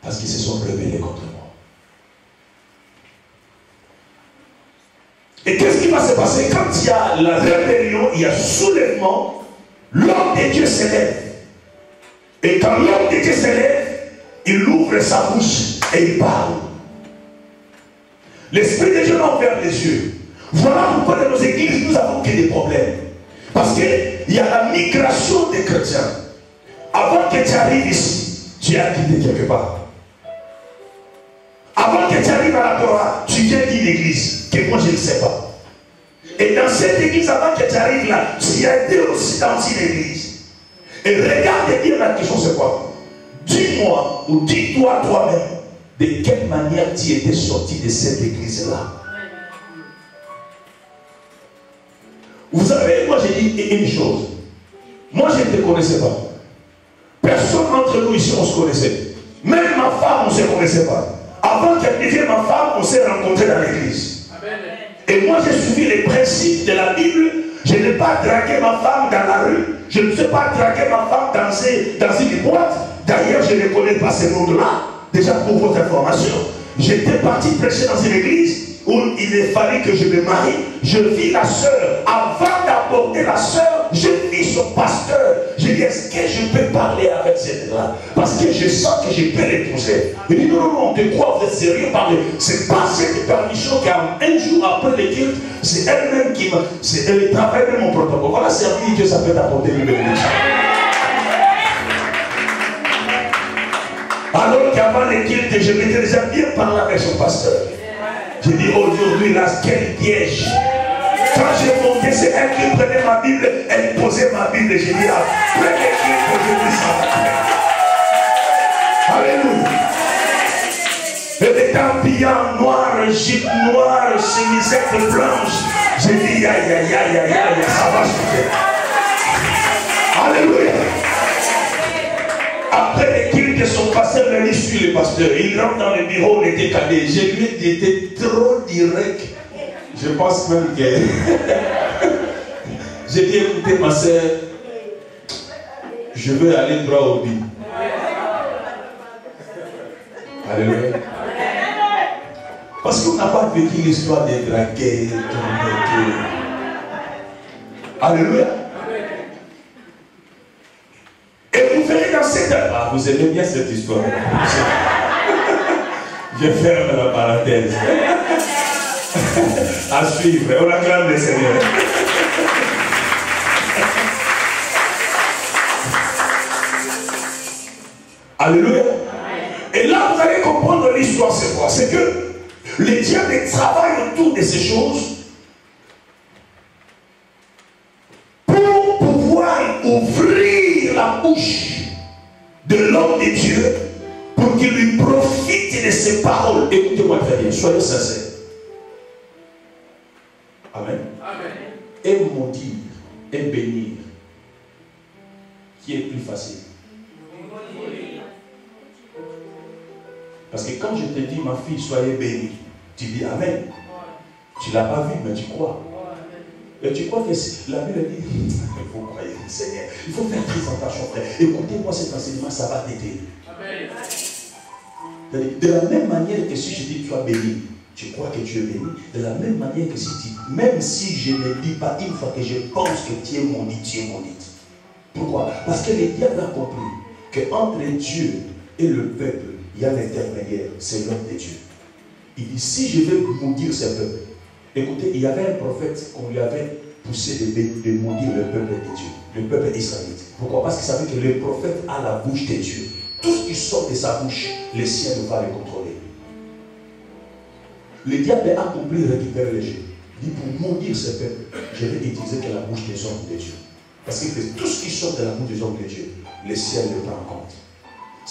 parce qu'ils se sont rebellés contre moi. Et qu'est-ce qui va se passer quand il y a la rébellion, il y a soulèvement, l'homme de Dieu s'élève. Et quand l'homme de Dieu s'élève, il ouvre sa bouche et il parle. L'Esprit de Dieu a ouvert les yeux. Voilà pourquoi dans nos églises, nous avons que des problèmes. Parce qu'il y a la migration des chrétiens. Avant que tu arrives ici, tu es quitté quelque part. Avant que tu arrives à la Torah, tu viens d'une église que moi je ne sais pas. Et dans cette église, avant que tu arrives là, tu as été aussi dans une église. Et regarde bien la question, c'est quoi? Dis-moi ou dis-toi toi-même de quelle manière tu étais sorti de cette église-là. Vous savez, moi j'ai dit une chose. Moi je ne te connaissais pas. Personne d'entre nous ici on se connaissait. Même ma femme on ne se connaissait pas. Avant qu'elle devienne ma femme, on s'est rencontrés dans l'église. Et moi j'ai suivi les principes de la Bible. Je n'ai pas dragué ma femme dans la rue. Je ne sais pas draguer ma femme dans une boîte. D'ailleurs, je ne connais pas ces mots-là. Déjà pour votre information. J'étais parti prêcher dans une église où il fallait que je me marie. Je vis la sœur. Avant d'aborder la sœur, je vis son pasteur. Je dis, est-ce que je peux parler avec cette-là? Parce que je sens que je peux l'épouser. Il dit, non, non, on te croit, vous êtes sérieux, parlez. C'est pas cette permission qu'un jour après le culte, c'est elle-même qui me... Elle travaille même mon protocole. Voilà, servir Dieu, ça peut t'apporter une bénédiction. Alors qu'avant le culte, je m'étais déjà bien parlé avec son pasteur. J'ai dit, aujourd'hui, là, quel piège. Quand j'ai monté, c'est elle qui prenait ma Bible, elle posait ma Bible, et j'ai dit, après le culte, aujourd'hui, ça va. Alléluia. Elle était habillée en noir, jupe noire, chemisette blanche. J'ai dit, aïe, aïe, aïe, aïe, aïe, ça va changer. Alléluia. Après les cultes, son pasteur me dit, suis le pasteur. Il rentre dans le bureau, il était calé. Je lui ai dit, il était trop direct. Je pense même que... J'ai dit, écoutez ma soeur, je veux aller droit au but. Alléluia. Parce qu'on n'a pas vécu l'histoire des draguets. Alléluia. Et vous verrez dans cette... Ah, vous aimez bien cette histoire. Je ferme la parenthèse. À suivre. On acclame le Seigneur. Alléluia. Et là, vous allez comprendre l'histoire, c'est quoi? C'est que le diable travaille autour de ces choses pour pouvoir ouvrir la bouche de l'homme de Dieu pour qu'il lui profite de ses paroles. Écoutez-moi très bien, soyez sincères. Amen. Amen. Et maudire, et bénir, qui est plus facile? Parce que quand je te dis, ma fille, soyez bénie, tu dis Amen. Tu ne l'as pas vu, mais tu crois. Et tu crois que la Bible dit, il faut croire, Seigneur. Il faut faire très attention, frère. Écoutez-moi cet enseignement, ça va t'aider. De la même manière que si je dis, tu es béni, tu crois que tu es béni. De la même manière que si tu, même si je ne dis pas une fois que je pense que tu es maudit, tu es maudit. Pourquoi? Parce que le diable a compris qu'entre Dieu et le peuple, il y a l'intermédiaire, c'est l'homme de Dieu. Il dit, si je vais maudire ce peuple, écoutez, il y avait un prophète qu'on lui avait poussé de maudire le peuple de Dieu, le peuple israélite. Pourquoi? Parce qu'il savait que le prophète a la bouche de Dieu. Tout ce qui sort de sa bouche, le ciel va le contrôler. Le diable a compris récupérer les jeux. Il dit, pour maudire ce peuple, je vais utiliser que la bouche des hommes de Dieu. Parce que tout ce qui sort de la bouche des hommes de Dieu, le ciel le prend en compte.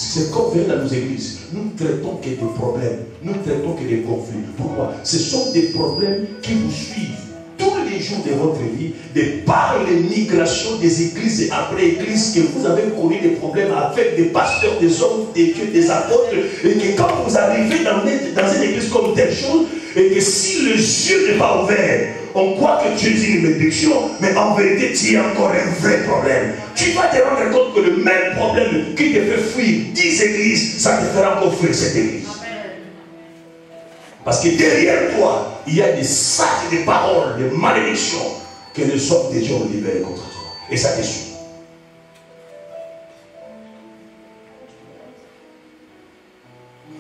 C'est comme venir dans nos églises. Nous ne traitons que des problèmes. Nous ne traitons que des conflits. Pourquoi? Ce sont des problèmes qui vous suivent tous les jours de votre vie, de par les migrations des églises et après églises, que vous avez connu des problèmes avec des pasteurs, des hommes, des dieux, des apôtres, et que quand vous arrivez dans une église comme telle chose, et que si le yeux n'est pas ouvert, on croit que tu es une bénédiction, mais en vérité, tu as encore un vrai problème. Tu vas te rendre compte que le même problème qui te fait fuir 10 églises, ça te fera encore fuir cette église. Parce que derrière toi, il y a des sacs de paroles, de malédictions que les hommes de Dieu ont libérées contre toi. Et ça te suit.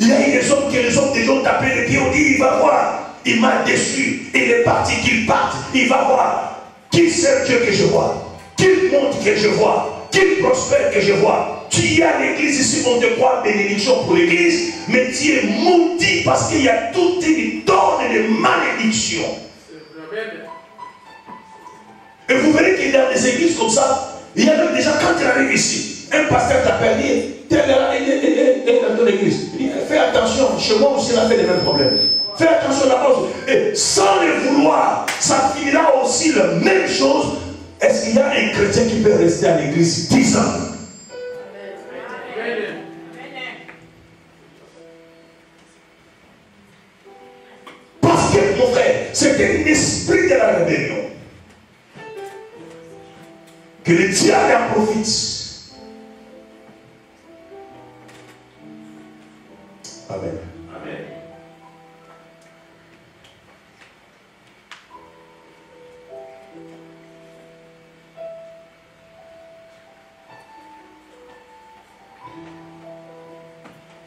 Il y a des hommes que les hommes de Dieu ont tapé les pieds, ont dit, il va voir. Il m'a déçu. Il est parti, qu'il parte. Il va voir. Qui sert Dieu que je vois? Qu'il monte que je vois? Qu'il prospère que je vois? Tu es à l'église ici, on te croit bénédiction pour l'église, mais tu es maudit parce qu'il y a toute une tonne de malédiction. Et vous verrez qu'il y a des églises comme ça. Il y a même déjà, quand tu arrives ici, un pasteur t'appelle, tel est dans ton église. Il dit, fais attention, chez moi aussi, on a fait les mêmes problèmes. Fais attention là-bas. Et sans le vouloir, ça finira aussi la même chose. Est-ce qu'il y a un chrétien qui peut rester à l'église 10 ans? Parce que, mon frère, c'est un esprit de la rébellion. Que le diable en profite. Amen. Amen.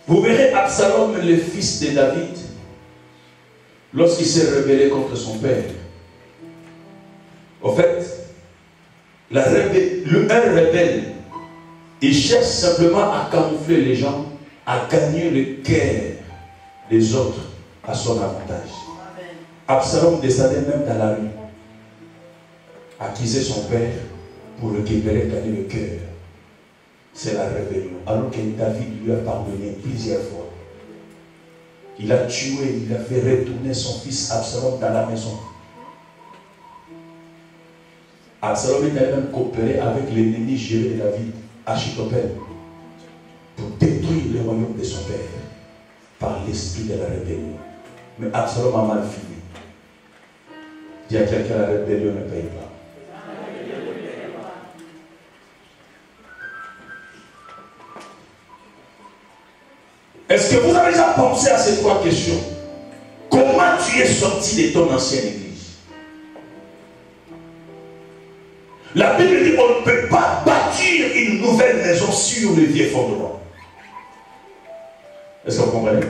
Vous verrez Absalom, le fils de David, lorsqu'il s'est rebellé contre son père. En fait, un rebelle, il cherche simplement à camoufler les gens, à gagner le cœur des autres à son avantage. Amen. Absalom descendait même dans la rue, accuser son père pour récupérer, gagner le cœur. C'est la rébellion. Alors que David lui a pardonné plusieurs fois. Il a tué, il a fait retourner son fils Absalom dans la maison. Absalom est allé même coopérer avec l'ennemi géré de David, Achitophel, pour détruire le royaume de son père par l'esprit de la rébellion. Mais Absalom a mal fini. Dis à quelqu'un, la rébellion ne paye pas. Est-ce que vous avez déjà pensé à ces trois questions? Comment tu es sorti de ton ancienne église? La Bible dit qu'on ne peut pas bâtir une nouvelle maison sur le vieux fondement. Est-ce que vous comprenez?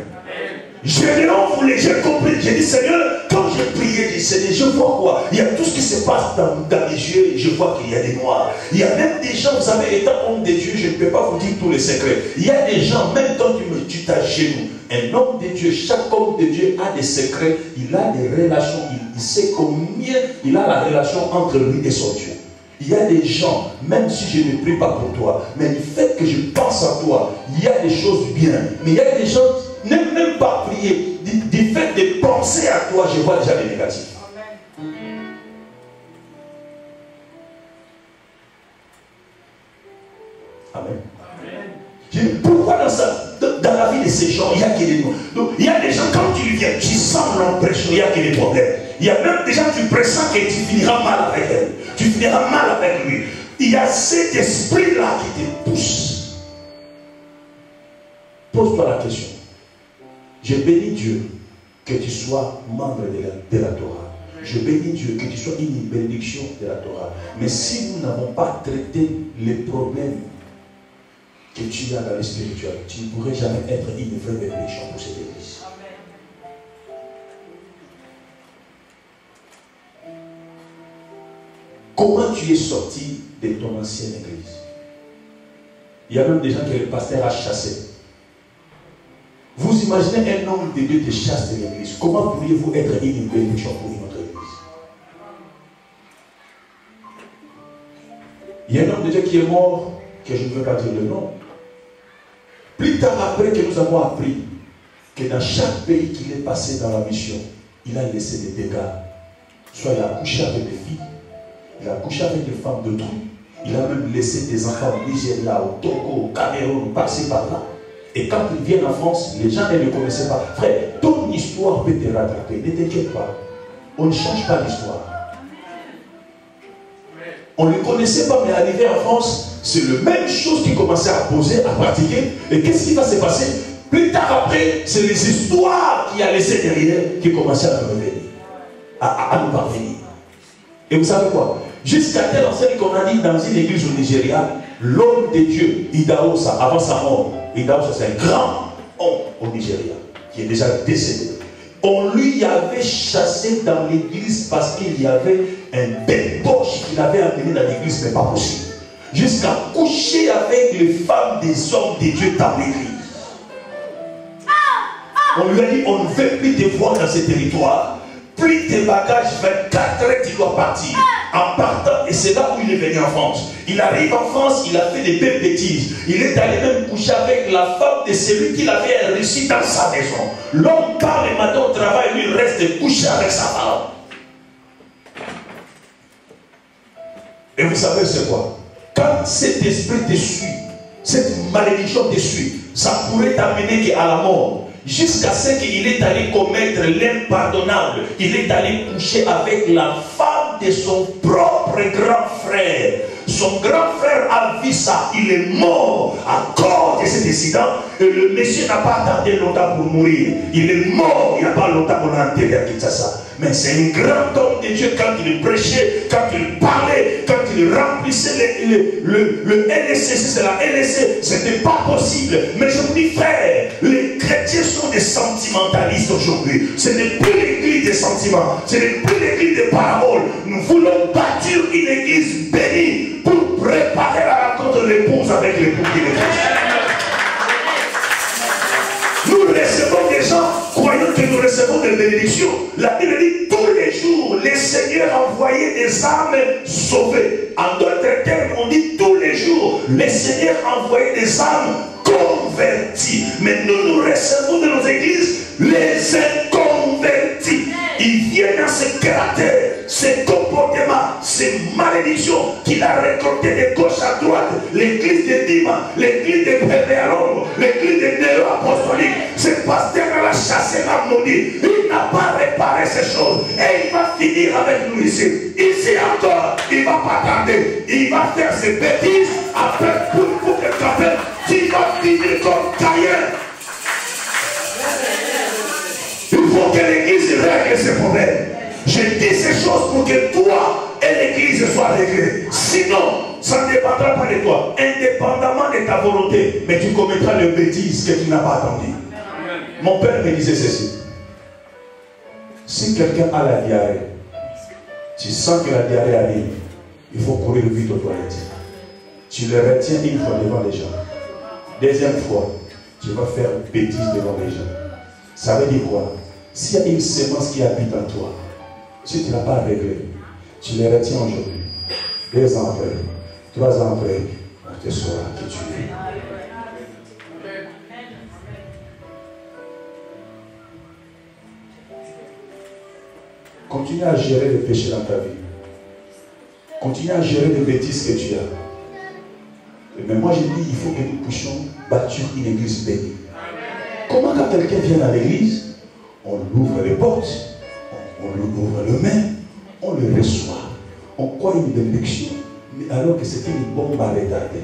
Gédéon voulait, j'ai compris, j'ai dit Seigneur, quand j'ai prié, j'ai dit Seigneur, je vois quoi? Il y a tout ce qui se passe dans mes yeux, je vois qu'il y a des noirs. Il y a même des gens, vous savez, étant homme de Dieu, je ne peux pas vous dire tous les secrets. Il y a des gens, même quand tu t'agenouilles, un homme de Dieu, chaque homme de Dieu a des secrets, il a des relations, il sait combien il a la relation entre lui et son Dieu. Il y a des gens, même si je ne prie pas pour toi, mais du fait que je pense à toi, il y a des choses bien. Mais il y a des gens, n'aiment même pas prier. Du fait de penser à toi, je vois déjà des négatifs. Amen. Amen. Pourquoi dans la vie de ces gens, il y a que des noms? Donc, il y a des gens, quand tu viens, tu sens l'impression, il y a que des problèmes. Il y a même des gens, tu pressens que tu finiras mal avec elle. Tu finiras mal avec lui. Il y a cet esprit-là qui te pousse. Pose-toi la question. Je bénis Dieu que tu sois membre de la Torah. Je bénis Dieu que tu sois une bénédiction de la Torah. Mais si nous n'avons pas traité les problèmes que tu as dans le spirituel, tu ne pourrais jamais être une vraie bénédiction pour cette église. Comment tu es sorti de ton ancienne église? Il y a même des gens que le pasteur a chassé. Vous imaginez un homme de Dieu te chasse de l'église. Comment pourriez-vous être une bénédiction pour une autre église? Il y a un homme de Dieu qui est mort, que je ne veux pas dire le nom. Plus tard après que nous avons appris que dans chaque pays qu'il est passé dans la mission, il a laissé des dégâts. Soit il a couché avec des filles, il a couché avec des femmes d'autrui, il a même laissé des enfants au Nigeria, au Togo, au Cameroun, par-ci par-là. Et quand ils viennent en France, les gens ne le connaissaient pas. Frère, ton histoire peut te rattraper, ne t'inquiète pas. On ne change pas l'histoire. On ne le connaissait pas, mais arrivé en France, c'est la même chose qui commençait à poser, à pratiquer. Et qu'est-ce qui va se passer? Plus tard après, c'est les histoires qu'il a laissées derrière qui commençaient à nous revenir, à nous parvenir. Et vous savez quoi? Jusqu'à telle enseigne qu'on a dit dans une église au Nigeria, l'homme de Dieu, Idahosa, avant sa mort, Idahosa c'est un grand homme au Nigeria, qui est déjà décédé. On lui avait chassé dans l'église parce qu'il y avait un débauche qu'il avait amené dans l'église, mais pas possible. Jusqu'à coucher avec les femmes des hommes de Dieu dans l'église. On lui a dit, on ne veut plus te voir dans ce territoire. Plie tes bagages, 24 heures, tu dois partir. En partant, et c'est là où il est venu en France. Il arrive en France, il a fait des belles bêtises. Il est allé même coucher avec la femme de celui qu'il avait réussi dans sa maison. L'homme part le matin au travail, lui il reste couché avec sa femme. Et vous savez c'est quoi? Quand cet esprit te suit, cette malédiction te suit, ça pourrait t'amener à la mort. Jusqu'à ce qu'il est allé commettre l'impardonnable. Il est allé coucher avec la femme de son propre grand frère. Son grand frère a vu ça. Il est mort à cause de cet incident. Et le monsieur n'a pas attendu longtemps pour mourir. Il est mort. Il n'y a pas longtemps qu'on a enterré à Kinshasa. Mais c'est un grand homme de Dieu quand il prêchait, quand il parlait, quand il remplissait le LSC, c'est la LSC, ce n'était pas possible. Mais je vous dis, frère, les chrétiens sont des sentimentalistes aujourd'hui. Ce n'est plus l'église des sentiments, ce n'est plus l'église des paraboles. Nous voulons bâtir une église bénie pour préparer la rencontre de l'épouse avec l'époux qui est Christ. Nous recevons des gens, croyant que nous recevons des bénédictions. La Bible dit tous les jours, les seigneurs envoyaient des âmes sauvées. En d'autres termes, on dit tous les jours, les seigneurs envoyaient des âmes converties. Mais nous recevons de nos églises les inconvertis. Ils viennent dans ce caractère, ce comportement, Dima, ces malédictions qu'il a récoltées de gauche à droite, l'église de Dima, l'église de Péréalon, l'église de Néo-Apostolique, ce pasteur a chassé la maudit. Il n'a pas réparé ces choses. Et il va finir avec nous ici. Ici encore, il ne va pas tarder. Il va faire ses bêtises. Après, pour que tu appelles, tu vas finir comme Caïn. Il faut que l'église règle ses problèmes. Je dis ces choses pour que toi et l'église soient réglées. Sinon, ça ne dépendra pas de toi. Indépendamment de ta volonté, mais tu commettras le bêtise que tu n'as pas attendu. Mon père me disait ceci. Si quelqu'un a la diarrhée, tu sens que la diarrhée arrive, il faut courir vite aux toilettes. Tu le retiens une fois devant les gens. Deuxième fois, tu vas faire une bêtise devant les gens. Ça veut dire quoi? S'il y a une sémence qui habite en toi, si tu ne l'as pas réglé, tu le retiens aujourd'hui. 2 ans après, 3 ans après, on te saura que tu es. Continue à gérer les péchés dans ta vie. Continue à gérer les bêtises que tu as. Mais moi je dis, il faut que nous puissions bâtir une église bénie. Comment quand quelqu'un vient dans l'église, on ouvre les portes, on lui ouvre les mains, on le reçoit, on croit une bénédiction, mais alors que c'était une bombe à retarder.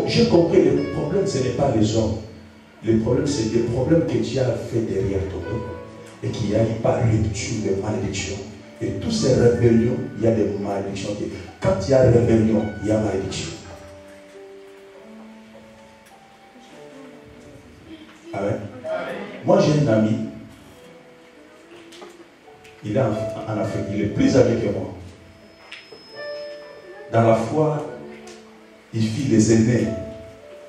J'ai compris, le problème ce n'est pas les hommes. Le problème c'est des problèmes que Dieu a fait derrière toi et qui a eu par rupture de malédiction. Et toutes ces rébellions, il y a des malédictions. Quand il y a rébellion, il y a malédiction. Amen. Moi j'ai un ami, il est en Afrique, il est plus âgé que moi. Dans la foi, il fit les aînés.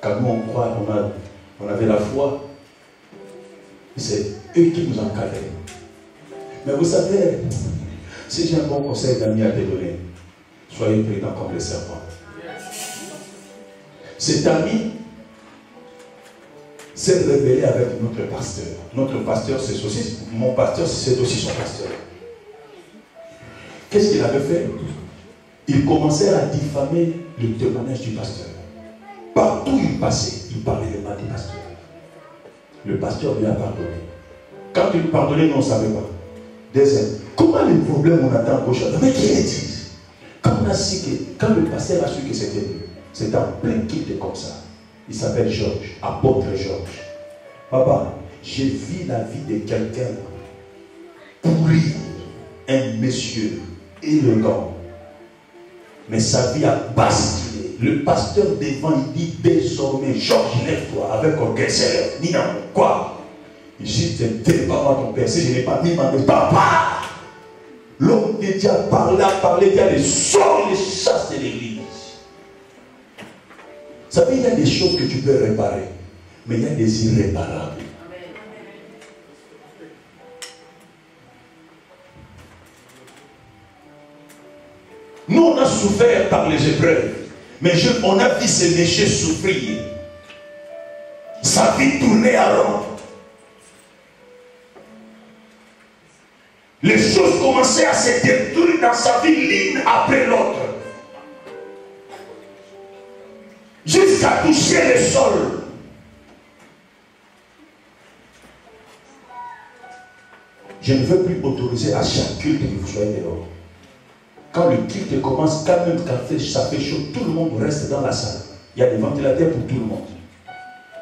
Quand nous on croit, on avait la foi, c'est eux qui nous encadraient. Mais vous savez, si j'ai un bon conseil d'amis à te donner, soyez prudents comme les serpents. Cet ami s'est rebellé avec notre pasteur. Notre pasteur, c'est aussi, mon pasteur, c'est aussi son pasteur. Qu'est-ce qu'il avait fait? Il commençait à diffamer le témoignage du pasteur. Partout où il passait, il parlait le mal du pasteur. Le pasteur lui a pardonné. Quand il lui pardonnait, nous on ne savait pas. Deuxième, comment les problèmes on attend à gauche à droite? Mais qui est-il? Quand le pasteur a su que c'était lui, c'était en plein culte comme ça. Il s'appelle Georges, apôtre Georges. Papa, j'ai vu la vie de quelqu'un pourri, un monsieur élégant. Mais sa vie a basculé. Le pasteur devant, il dit désormais, Georges, lève-toi avec orgueil, s'élève. Nina, quoi? Il dit, t'es pas moi ton père, si je n'ai pas mis ma main. Papa! L'homme de Dieu a parlé, il y a des sorts, les chasses de l'église. Vous savez, il y a des choses que tu peux réparer, mais il y a des irréparables. Nous, on a souffert par les épreuves, mais on a vu ces méchants souffrir. Sa vie tournait à rond. Les choses commençaient à se détruire dans sa vie l'une après l'autre. Jusqu'à toucher le sol. Je ne veux plus autoriser à chaque culte que vous soyez dehors. Quand le culte commence, quand même ça fait chaud, tout le monde reste dans la salle. Il y a des ventilateurs pour tout le monde.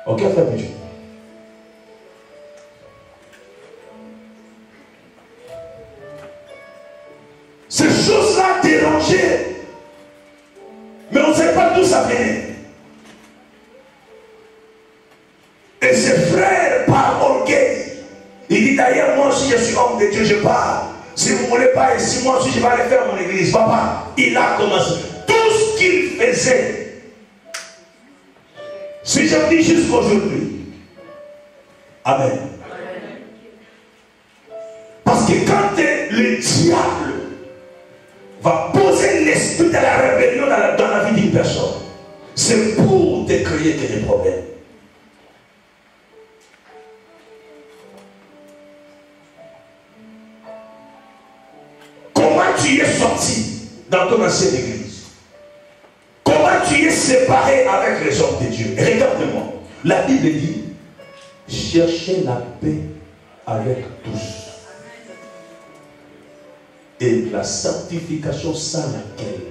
Ok, frère Pichu? Ces choses-là dérangeaient. Mais on ne sait pas d'où ça venait. Et ses frères, par orgueil, il dit d'ailleurs, moi aussi je suis homme de Dieu, je pars. Si vous ne voulez pas, et si moi aussi je vais aller faire mon église, papa, il a commencé. Tout ce qu'il faisait, si je dis jusqu'aujourd'hui, amen. Parce que quand le diable va poser l'esprit de la rébellion dans la vie d'une personne, c'est pour te créer des problèmes. dans ton ancienne église. Comment tu es séparé avec les hommes de Dieu. Regarde-moi. La Bible dit, cherchez la paix avec tous. Et la sanctification sans laquelle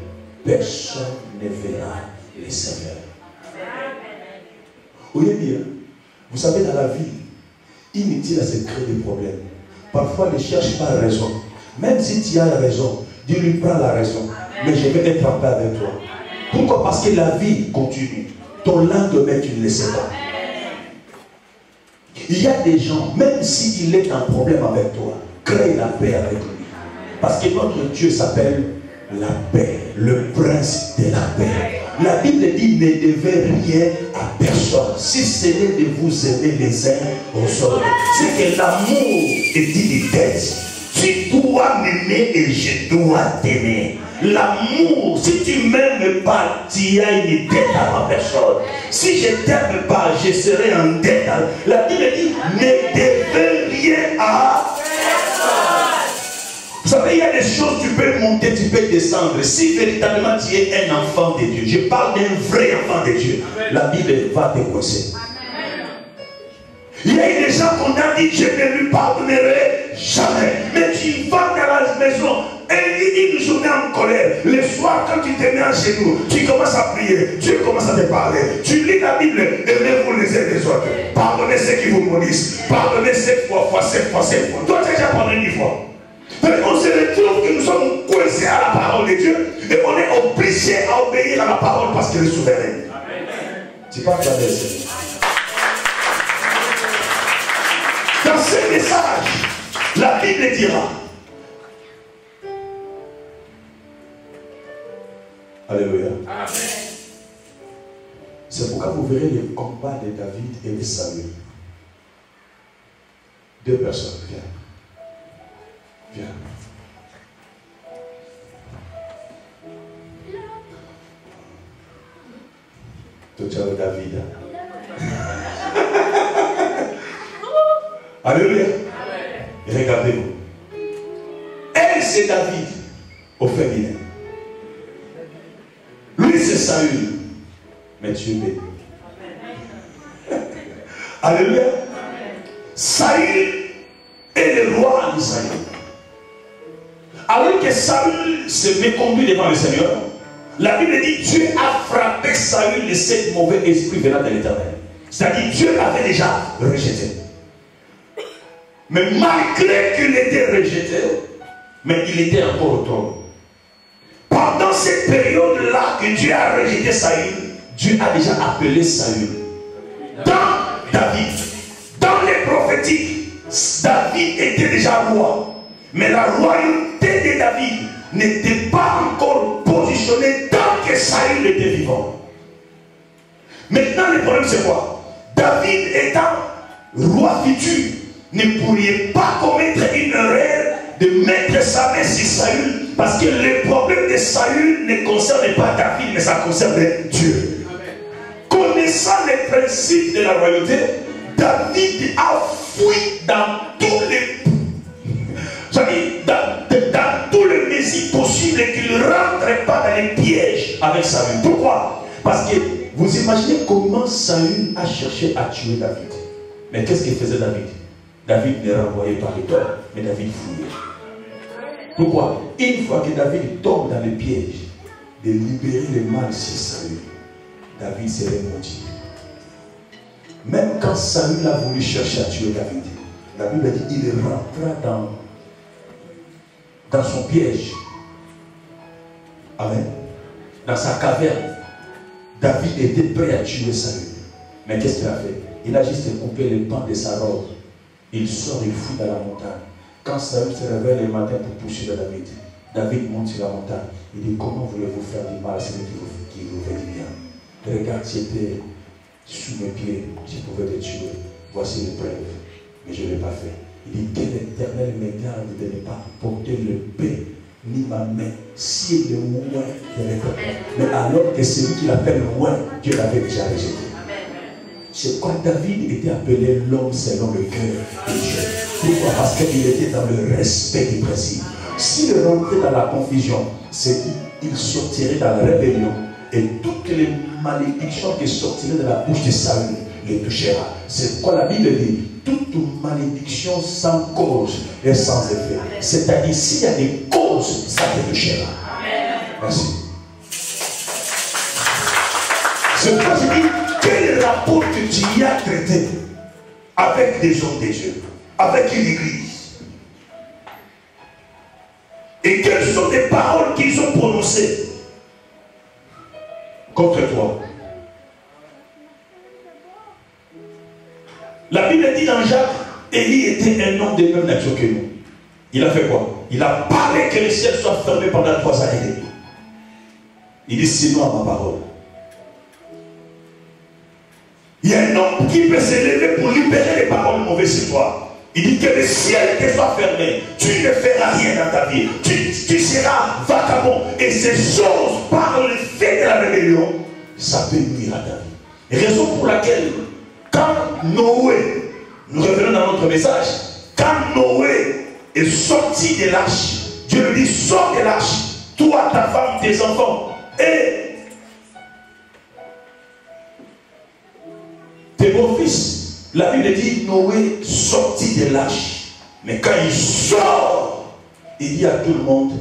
personne ne verra le Seigneur. Oui, bien. Vous savez, dans la vie, inutile à se créer des problèmes. Parfois, ne cherche pas raison. Même si tu as raison, Dieu lui prend la raison. Mais je vais être en paix avec toi. Pourquoi? Parce que la vie continue. Ton lendemain, tu ne le sais pas. Il y a des gens, même s'il est en problème avec toi, crée la paix avec lui. Parce que notre Dieu s'appelle la paix, le prince de la paix. La Bible dit, ne devez rien à personne, si ce n'est de vous aimer les uns aux autres. C'est que l'amour est illimité. Tu dois m'aimer et je dois t'aimer. L'amour, si tu ne m'aimes pas, tu as une dette à ma personne. Si je ne t'aime pas, je serai en dette. La Bible dit, ne devez rien à personne. Vous savez, il y a des choses, tu peux monter, tu peux descendre. Si véritablement tu es un enfant de Dieu, je parle d'un vrai enfant de Dieu, la Bible va te coincer. Il y a des gens qu'on a dit, je ne lui pardonnerai jamais. Mais tu vas dans la maison, et une journée en colère. Le soir, quand tu te mets à genoux, tu commences à prier, Dieu commence à te parler. Tu lis la Bible, aimez-vous les uns les autres. Pardonnez ceux qui vous maudissent. Pardonnez 7 fois. Toi, tu as déjà pardonné 10 fois. On se retrouve que nous sommes coincés à la parole de Dieu et on est obligé à obéir à la parole parce qu'elle est souveraine. Tu parles de Seigneur. Dans ce message, la Bible dira. Alléluia. C'est pourquoi vous verrez le combat de David et de Saül. 2 personnes, viens. Viens. Toi, tu as David. Alléluia. Regardez-vous. Elle, c'est David au féminin. Lui, c'est Saül. Mais tu es béni. Alléluia. Saül est le roi d'Israël. Alors que Saül se méconduit devant le Seigneur, la Bible dit Dieu a frappé Saül de 7 mauvais esprits venant de l'Éternel. C'est-à-dire Dieu l'avait déjà rejeté. Mais malgré qu'il était rejeté, mais il était encore au trône. Pendant cette période-là que Dieu a rejeté Saül, Dieu a déjà appelé Saül. Dans David, dans les prophétiques, David était déjà roi. Mais la royauté de David n'était pas encore positionnée tant que Saül était vivant. Maintenant, le problème c'est quoi? David étant roi futur, ne pourrait pas commettre une erreur de mettre sa main sur Saül, parce que le problème de Saül ne concerne pas David, mais ça concerne Dieu. Connaissant les principes de la royauté, David a fui dans tous les dans tout le messie possible qu'il ne rentre pas dans les pièges avec Saül. Pourquoi? Parce que vous imaginez comment Saül a cherché à tuer David. Mais qu'est-ce qu'il faisait David? David ne renvoyait pas les torts, mais David fouillait. Pourquoi? Une fois que David tombe dans le piège de libérer le mal sur Saül, David s'est remonté. Même quand Saül a voulu chercher à tuer David, la Bible dit qu'il rentra dans son piège. Amen. Dans sa caverne. David était prêt à tuer Saül. Mais qu'est-ce qu'il a fait? Il a juste coupé le pan de sa robe. Il sort, il fuit dans la montagne. Quand Saül se réveille le matin pour poursuivre David, David monte sur la montagne. Il dit, comment voulez-vous faire du mal à celui qui vous fait du bien? Regarde, si j'étais sous mes pieds, je pouvais te tuer. Voici les preuves. Mais je ne l'ai pas fait. Il dit, que l'Éternel me garde de ne pas porter le pain ni ma main si le moins de l'Éternel. Mais alors que celui qui l'appelle loin, Dieu l'avait déjà rejeté. C'est quoi David était appelé l'homme selon le cœur de Dieu. Pourquoi? Parce qu'il était dans le respect du principe. s'il rentrait dans la confusion, c'est qu'il sortirait dans la rébellion et toutes les malédictions qui sortiraient de la bouche de Saül les touchera. C'est quoi la Bible dit? Toute malédiction sans cause et sans effet. C'est-à-dire, s'il y a des causes, ça te touchera. Merci. C'est pourquoi je dis, quel rapport que tu y as traité avec des hommes de Dieu, avec une église? Et quelles sont les paroles qu'ils ont prononcées contre toi? La Bible dit dans Jacques, Élie était un homme de même nature que nous. Il a fait quoi? Il a parlé que les ciels soient fermés pendant 3 ans et demi. Il dit sinon à ma parole. Il y a un homme qui peut s'élever pour libérer les paroles mauvaises sur toi. Il dit que le ciel te soit fermé. Tu ne feras rien dans ta vie. Tu seras vagabond. Et ces choses, par le fait de la rébellion, ça peut nuire à ta vie. Raison pour laquelle, quand Noé, nous revenons dans notre message, quand Noé est sorti de l'arche, Dieu lui dit, sors de l'arche, toi, ta femme, tes enfants, et tes beaux-fils. La Bible dit, Noé sortit de l'arche. Mais quand il sort, il dit à tout le monde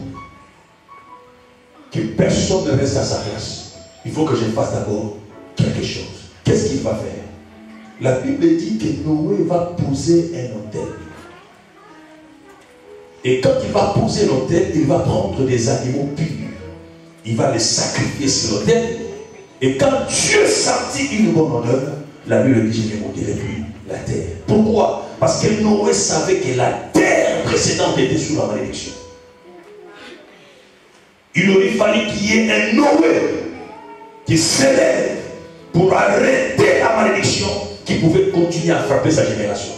que personne ne reste à sa place. Il faut que je fasse d'abord quelque chose. Qu'est-ce qu'il va faire? La Bible dit que Noé va poser un autel. Et quand il va poser l'autel, il va prendre des animaux purs. Il va les sacrifier sur l'autel. Et quand Dieu sentit une bonne odeur, la Bible dit, je ne maudirai plus la terre. Pourquoi? Parce que Noé savait que la terre précédente était sous la malédiction. Il aurait fallu qu'il y ait un Noé qui s'élève pour arrêter la malédiction qui pouvait continuer à frapper sa génération.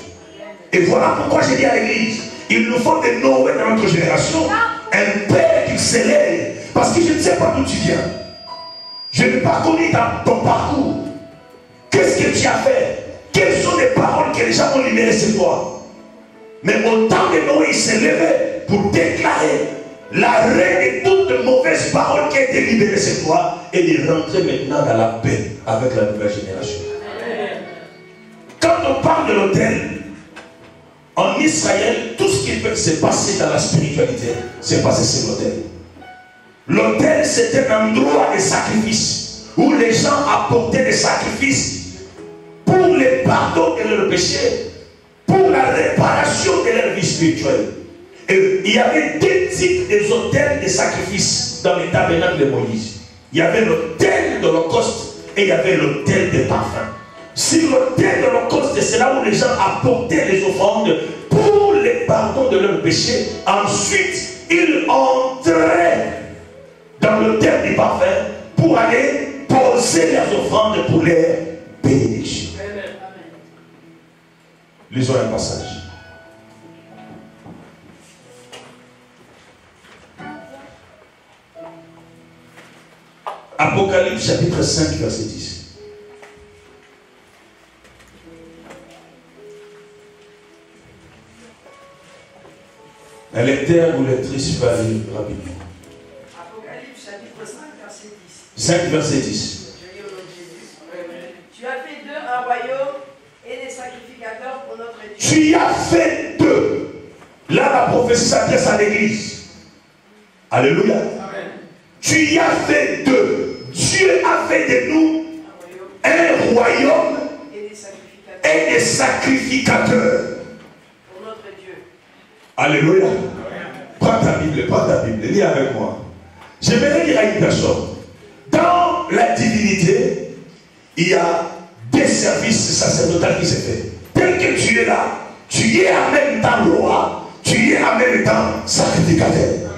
Et voilà pourquoi j'ai dit à l'église, il nous faut des Noé dans notre génération, un père qui s'élève. Parce que je ne sais pas d'où tu viens. Je n'ai pas connu ton parcours. Qu'est-ce que tu as fait? Quelles sont les paroles que les gens ont libérées sur toi? Mais au temps de Noé, il s'est levé pour déclarer l'arrêt de toutes mauvaises paroles qui ont été libérées sur toi et de rentrer maintenant dans la paix avec la nouvelle génération. Quand on parle de l'autel, en Israël, tout ce qui peut se passer dans la spiritualité, c'est passé sur l'autel. L'autel, c'était un endroit de sacrifice où les gens apportaient des sacrifices pour le pardon de leurs péchés, pour la réparation de leur vie spirituelle. Et il y avait 2 types d'autels de sacrifices dans le tabernacle de Moïse. Il y avait l'autel de l'Holocauste et il y avait l'autel des parfums. Sur l'autel de l'Holocauste, c'est là où les gens apportaient les offrandes pour le pardon de leurs péchés. Ensuite, ils entraient dans l'autel du parfum pour aller poser leurs offrandes pour les bénédictions. Lisons un passage. Apocalypse chapitre 5 verset 10. Un lecteur ou lectrice va lire rapidement. Apocalypse chapitre 5 verset 10. 5 verset 10. Je lis au nom de Jésus. Tu as fait d'eux un royaume et des sacrificateurs pour notre Dieu. Tu as fait d'eux. Là, la prophétie s'adresse à l'église. Alléluia. Amen. Tu as fait d'eux. Dieu a fait de nous un royaume et des sacrificateurs. Pour notre Dieu. Alléluia. Prends ta Bible, lis avec moi. Je vais dire à une personne. Dans la divinité, il y a des services sacerdotaux qui se font. Tel que tu es là, tu es en même temps roi, tu es en même temps sacrificateur.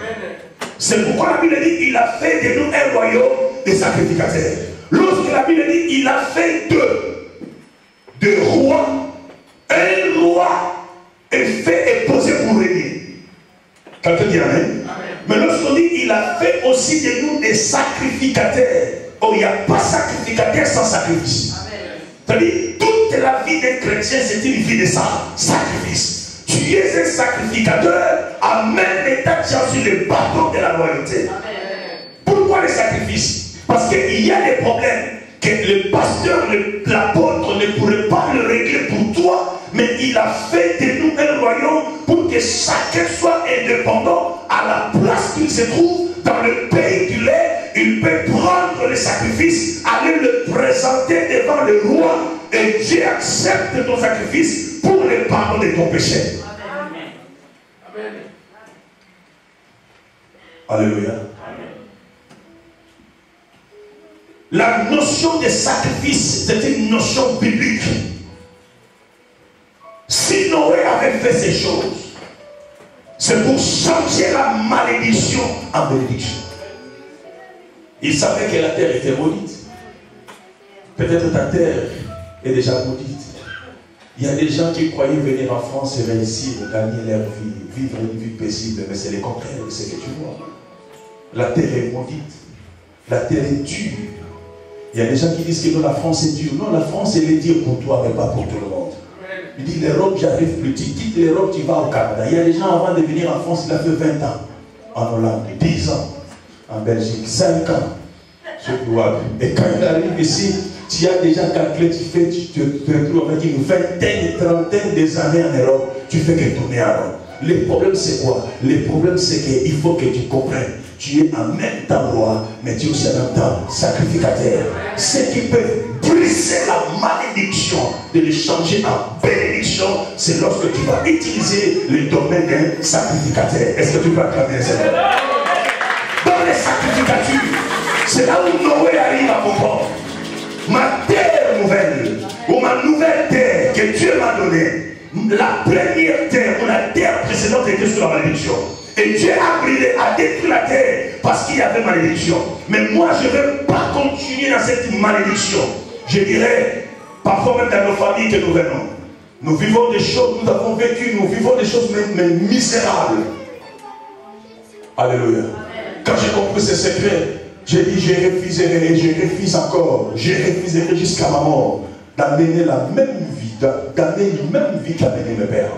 C'est pourquoi la Bible dit il a fait de nous un royaume des sacrificateurs. Lorsque la Bible dit il a fait de rois, un roi est fait et posé pour régner. Quelqu'un dit amen. Mais lorsqu'on dit il a fait aussi de nous des sacrificateurs. Oh, il n'y a pas sacrificateur sans sacrifice. C'est-à-dire toute la vie des chrétiens c'est une vie de sacrifice. tu es un sacrificateur, en même état tu es sur le bâton de la loyauté. Pourquoi le sacrifice? Parce qu'il y a des problèmes que le pasteur, l'apôtre ne pourrait pas le régler pour toi, mais il a fait de nous un royaume pour que chacun soit indépendant à la place qu'il se trouve dans le pays qu'il est. Il peut prendre le sacrifice, aller le présenter devant le roi, et Dieu accepte ton sacrifice pour le pardon de ton péché. Amen. Amen. Alléluia. Amen. La notion de sacrifice, c'est une notion biblique. Si Noé avait fait ces choses, c'est pour changer la malédiction en bénédiction. Il savait que la terre était maudite. Peut-être ta terre est déjà maudite. Il y a des gens qui croyaient venir en France et réussir, gagner leur vie, vivre une vie paisible, mais c'est le contraire de ce que tu vois. La terre est maudite. La terre est dure. Il y a des gens qui disent que non, la France est dure. Non, la France, elle est dure pour toi, mais pas pour tout le monde. Il dit, l'Europe, j'arrive plus. Tu quittes l'Europe, tu vas au Canada. Il y a des gens, avant de venir en France, il a fait 20 ans. En Hollande, 10 ans. En Belgique, 5 ans. Et quand il arrive ici, tu as déjà calculé, tu te retrouves avec une vingtaine, trentaine des années en Europe. Tu fais que tourner en rond. Le problème, c'est quoi? Le problème, c'est qu'il faut que tu comprennes. Tu es en même temps roi, mais tu es aussi en même temps sacrificateur. Ce qui peut briser la malédiction, de le changer en bénédiction, c'est lorsque tu vas utiliser le domaine d'un sacrificateur. Est-ce que tu peux acclamer ça? Dans les sacrificatures, c'est là où Noé arrive à comprendre. Ma terre nouvelle, ou ma nouvelle terre que Dieu m'a donnée, la première terre ou la terre précédente était sous la malédiction. Et Dieu a brûlé, a détruit la terre parce qu'il y avait malédiction. Mais moi, je ne vais pas continuer dans cette malédiction. Je dirais, parfois même dans nos familles que nous venons, nous vivons des choses, nous avons vécu, nous vivons des choses même misérables. Alléluia. Quand j'ai compris ce secret, j'ai dit, je refuserai et je refuse encore. Je refuserai jusqu'à ma mort d'amener la même vie, d'amener la même vie qu'a amené mes pères.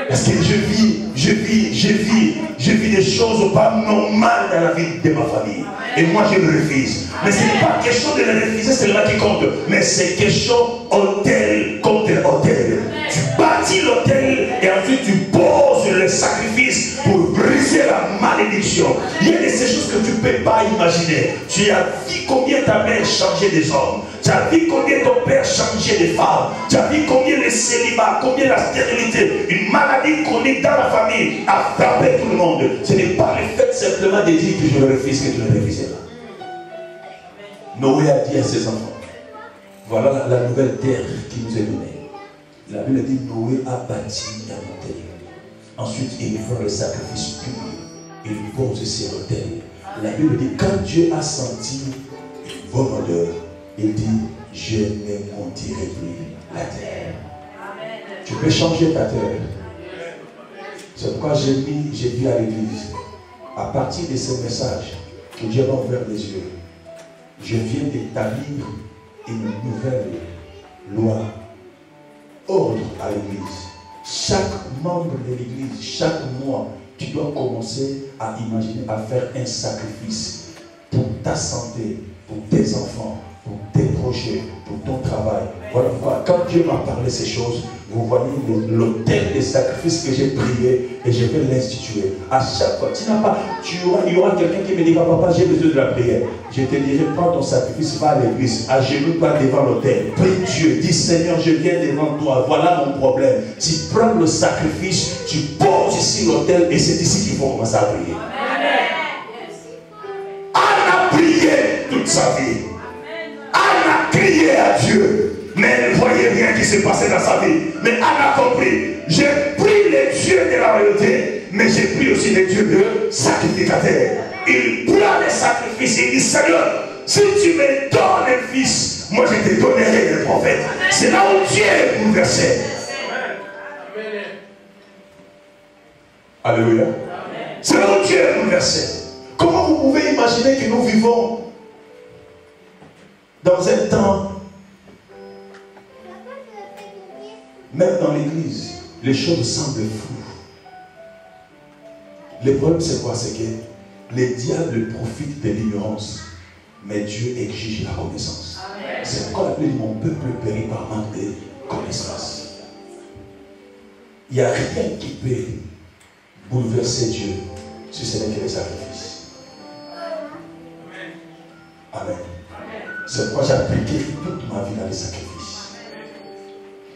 Parce que je vis des choses pas normales dans la vie de ma famille. Et moi je le refuse. Mais ce n'est pas quelque chose de le refuser, c'est là qui compte. Mais c'est quelque chose autel contre autel. Tu bâtis l'autel et ensuite tu poses le sacrifice pour briser la malédiction. Il y a de ces choses que tu ne peux pas imaginer. Tu as vu combien ta mère changeait des hommes. Tu as vu combien ton père changeait des femmes. Tu as vu combien le célibat, combien la stérilité, une maladie chronique dans la famille a frappé tout le monde. Ce n'est pas le fait simplement de dire que je le refuse, que tu ne le refuses pas. Noé a dit à ses enfants, voilà la nouvelle terre qui nous est donnée. La Bible dit Noé a bâti un autel. Ensuite, il fait le sacrifice pur. Il pose sur l'autel. La Bible dit quand Dieu a senti une bonne odeur, il dit, je ne monterai plus la terre. Amen. Tu peux changer ta terre. C'est pourquoi j'ai dit à l'église, à partir de ce message que Dieu m'a ouvert les yeux, je viens d'établir une nouvelle loi, ordre à l'église. Chaque membre de l'église, chaque mois, tu dois commencer à imaginer, à faire un sacrifice pour ta santé, pour tes enfants, pour tes projets, pour ton travail. Voilà pourquoi, quand Dieu m'a parlé ces choses, vous voyez l'autel des sacrifices que j'ai prié et je vais l'instituer. À chaque fois, il y aura quelqu'un qui me dira, papa, j'ai besoin de la prière. Je te dirai, prends ton sacrifice, va à l'église, agenouille-toi devant l'autel. Prie Dieu, dis Seigneur, je viens devant toi, voilà mon problème. Tu prends le sacrifice, tu poses ici l'autel et c'est ici qu'il faut commencer à prier. Anne a prié toute sa vie. Anne a crié à Dieu, mais elle ne voyait rien qui se passait dans sa vie. Mais Anne a compris, j'ai pris les dieux de la royauté, mais j'ai pris aussi les dieux de sacrificateurs. Il prend les sacrifices et il dit, Seigneur, si tu me donnes un fils, moi je te donnerai un prophète. C'est là où Dieu est bouleversé. Alléluia. C'est là où Dieu est bouleversé. Comment vous pouvez imaginer que nous vivons dans un temps, même dans l'église, les choses semblent floues. Le problème, c'est quoi? C'est que les diables profitent de l'ignorance, mais Dieu exige la connaissance. C'est pourquoi la Bible dit mon peuple périt par manque de connaissance. Il n'y a rien qui peut bouleverser Dieu si ce n'est que les sacrifices. Amen. C'est pourquoi j'ai appliqué toute ma vie dans les sacrifices.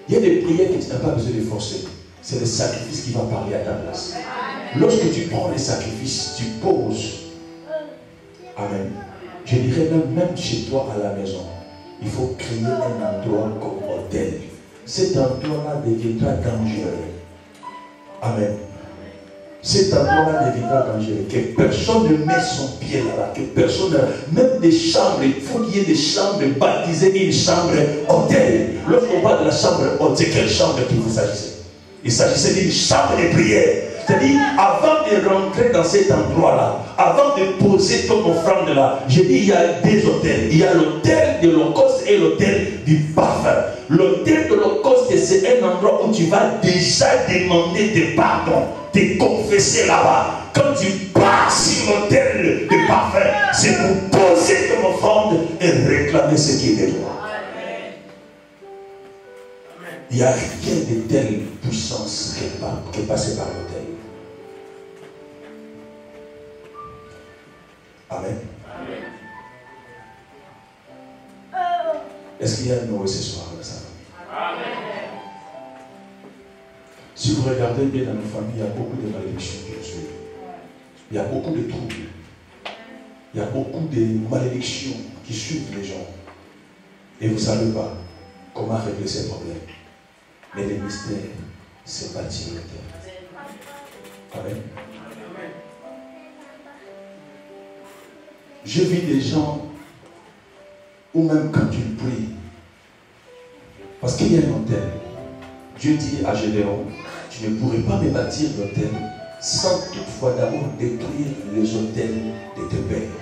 Il y a des prières que tu n'as pas besoin de forcer. C'est le sacrifice qui va parler à ta place. Lorsque tu prends les sacrifices, tu poses. Amen. Je dirais même chez toi à la maison, il faut créer un endroit comme hôtel. Cet endroit-là deviendra dangereux. Amen. Cet endroit-là deviendra dangereux. Que personne ne met son pied là-bas. Que personne, même des chambres, il faut qu'il y ait des chambres baptisées une chambre hôtel. Lorsqu'on parle de la chambre hôtel, c'est quelle chambre qu'il vous s'agissait? Il s'agissait d'une chambre de prière. C'est-à-dire, avant de rentrer dans cet endroit-là, avant de poser ton offrande là, j'ai dit, il y a deux hôtels. Il y a l'hôtel de l'Holocauste et l'hôtel du parfum. L'hôtel de l'Holocauste, c'est un endroit où tu vas déjà demander des pardons, te confesser là-bas. Quand tu pars sur l'hôtel de parfum, c'est pour poser ton offrande et réclamer ce qui est de toi. Il n'y a rien de telle puissance qui est passée par l'hôtel. Amen. Est-ce qu'il y a un Noé ce soir dans sa famille? Si vous regardez bien dans nos familles, il y a beaucoup de malédictions qui nous suivent. Il y a beaucoup de troubles. Il y a beaucoup de malédictions qui suivent les gens. Et vous ne savez pas comment régler ces problèmes. Mais le mystère, c'est bâtir le terre. Amen. Je vis des gens où même quand tu pries, parce qu'il y a un autel, Dieu dit à Gédéon, tu ne pourrais pas me bâtir l'autel sans toutefois d'abord détruire les autels de tes pères.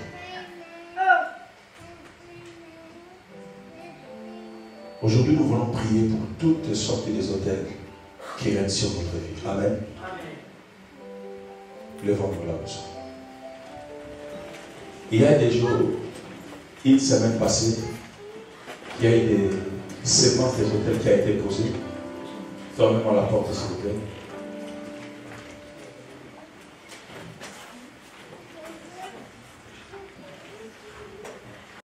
Aujourd'hui, nous voulons prier pour toutes sortes des autels qui règnent sur notre vie. Amen. Levons-nous là aussi. Il y a des jours, une semaine passée, il y a eu des séquences des hôtels qui a été posées. Fermez-moi la porte, s'il vous plaît.